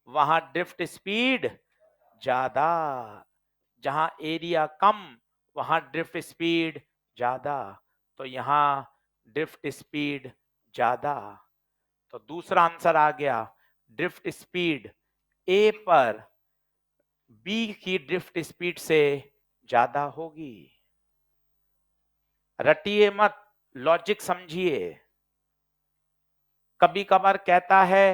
वहां ड्रिफ्ट स्पीड ज्यादा, जहां एरिया कम वहां ड्रिफ्ट स्पीड ज्यादा, तो यहां ड्रिफ्ट स्पीड ज्यादा। तो दूसरा आंसर आ गया, ड्रिफ्ट स्पीड ए पर बी की ड्रिफ्ट स्पीड से ज्यादा होगी। रटिए मत, लॉजिक समझिए। कभी कभार कहता है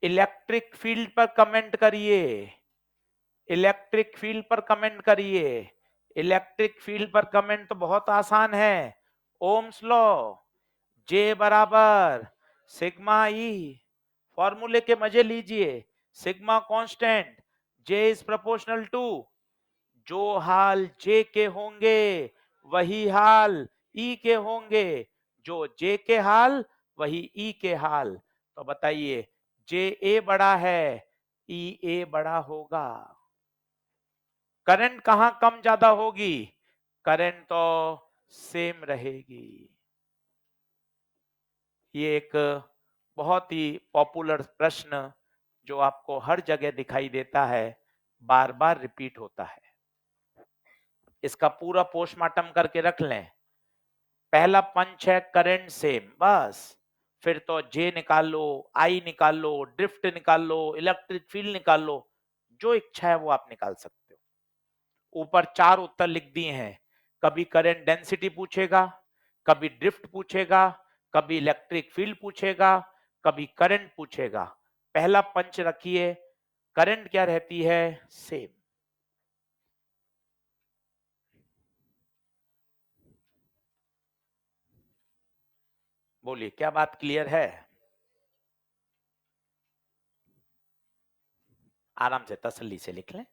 इलेक्ट्रिक फील्ड पर कमेंट करिए, इलेक्ट्रिक फील्ड पर कमेंट करिए। इलेक्ट्रिक फील्ड पर कमेंट तो बहुत आसान है। ओम्स लॉ, जे बराबर सिग्मा ई, फॉर्मूले के मजे लीजिए। Sigma constant, J is proportional to, जो हाल जे के होंगे वही हाल ई के होंगे, जो जे के हाल वही ई के हाल। तो बताइए, जे ए बड़ा है, ई ए बड़ा होगा। करंट कहां कम ज्यादा होगी? करंट तो सेम रहेगी। ये एक बहुत ही पॉपुलर प्रश्न जो आपको हर जगह दिखाई देता है, बार बार रिपीट होता है। इसका पूरा पोस्टमार्टम करके रख लें। पहला पंच है करंट सेम, बस। फिर तो जे निकाल लो, आई निकाल लो, ड्रिफ्ट निकाल लो, इलेक्ट्रिक फील्ड निकाल लो, जो इच्छा है वो आप निकाल सकते हो। ऊपर 4 उत्तर लिख दिए हैं। कभी करंट डेंसिटी पूछेगा, कभी ड्रिफ्ट पूछेगा, कभी इलेक्ट्रिक फील्ड पूछेगा, कभी करंट पूछेगा। पहला पंच रखिए, करंट क्या रहती है? सेम। बोलिए, क्या बात क्लियर है? आराम से तसल्ली से लिख लें।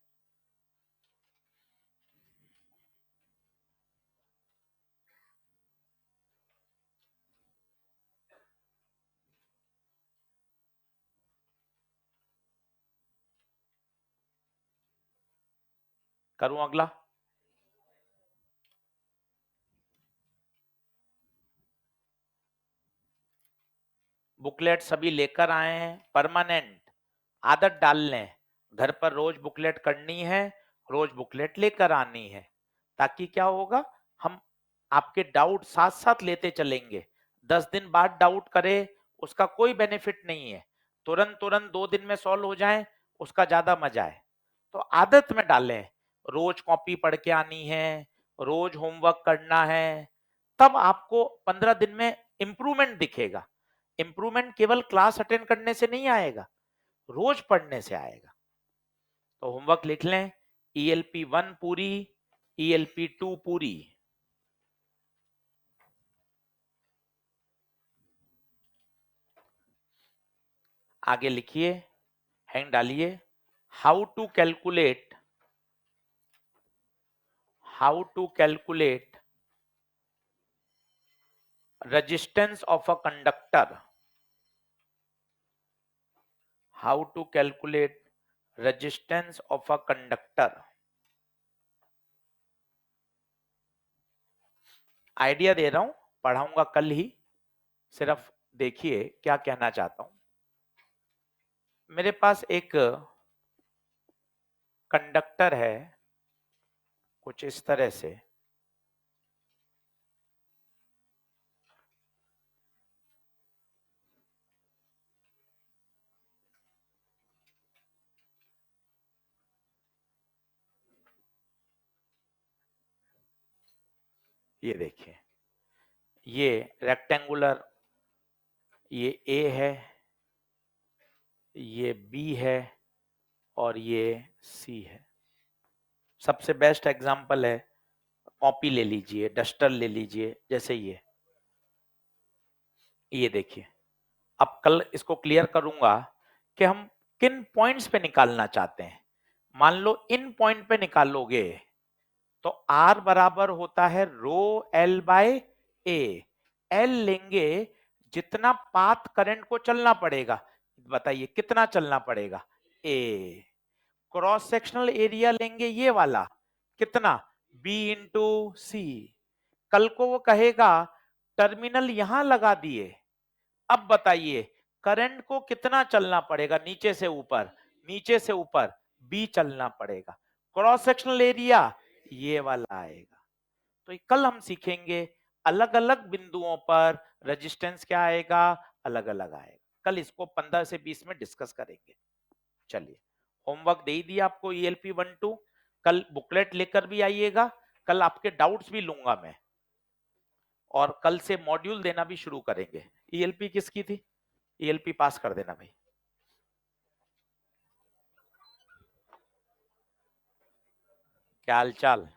करूं अगला? बुकलेट सभी लेकर आए हैं, परमानेंट आदत डाल लें। घर पर रोज बुकलेट करनी है, रोज बुकलेट लेकर आनी है, ताकि क्या होगा, हम आपके डाउट साथ साथ लेते चलेंगे। 10 दिन बाद डाउट करे उसका कोई बेनिफिट नहीं है। तुरंत तुरंत 2 दिन में सॉल्व हो जाए उसका ज्यादा मजा है। तो आदत में डालें, रोज कॉपी पढ़ के आनी है, रोज होमवर्क करना है, तब आपको 15 दिन में इंप्रूवमेंट दिखेगा। इंप्रूवमेंट केवल क्लास अटेंड करने से नहीं आएगा, रोज पढ़ने से आएगा। तो होमवर्क लिख लें, ईएलपी 1 पूरी, ईएलपी 2 पूरी। आगे लिखिए, हैंग डालिए, how to calculate, how to calculate resistance of a conductor, how to calculate resistance of a conductor। Idea दे रहा हूं, पढ़ाऊंगा कल ही, सिर्फ देखिए क्या कहना चाहता हूं। मेरे पास एक कंडक्टर है कुछ इस तरह से, ये देखिए, ये रेक्टेंगुलर, ये ए है, ये बी है और ये सी है। सबसे बेस्ट एग्जांपल है, कॉपी ले लीजिए, डस्टर ले लीजिए, जैसे ये देखिए। अब कल इसको क्लियर करूंगा कि हम किन पॉइंट्स पे निकालना चाहते हैं। मान लो इन पॉइंट पे निकालोगे तो R बराबर होता है rho L by A. L लेंगे जितना पाथ करंट को चलना पड़ेगा, बताइए कितना चलना पड़ेगा? ए। क्रॉस सेक्शनल एरिया लेंगे ये वाला, कितना? बी इंटू सी। कल को वो कहेगा टर्मिनल यहां लगा दिए, अब बताइए करंट को कितना चलना पड़ेगा? नीचे से ऊपर, नीचे से ऊपर बी चलना पड़ेगा। क्रॉस सेक्शनल एरिया ये वाला आएगा। तो कल हम सीखेंगे अलग अलग बिंदुओं पर रेजिस्टेंस क्या आएगा, अलग अलग आएगा। कल इसको 15 से 20 में डिस्कस करेंगे। चलिए, होमवर्क दे ही दिया आपको ईएलपी 1-2। कल बुकलेट लेकर भी आइएगा, कल आपके डाउट्स भी लूंगा मैं, और कल से मॉड्यूल देना भी शुरू करेंगे। ईएलपी किसकी थी? ईएलपी पास कर देना भाई। क्या हाल चाल?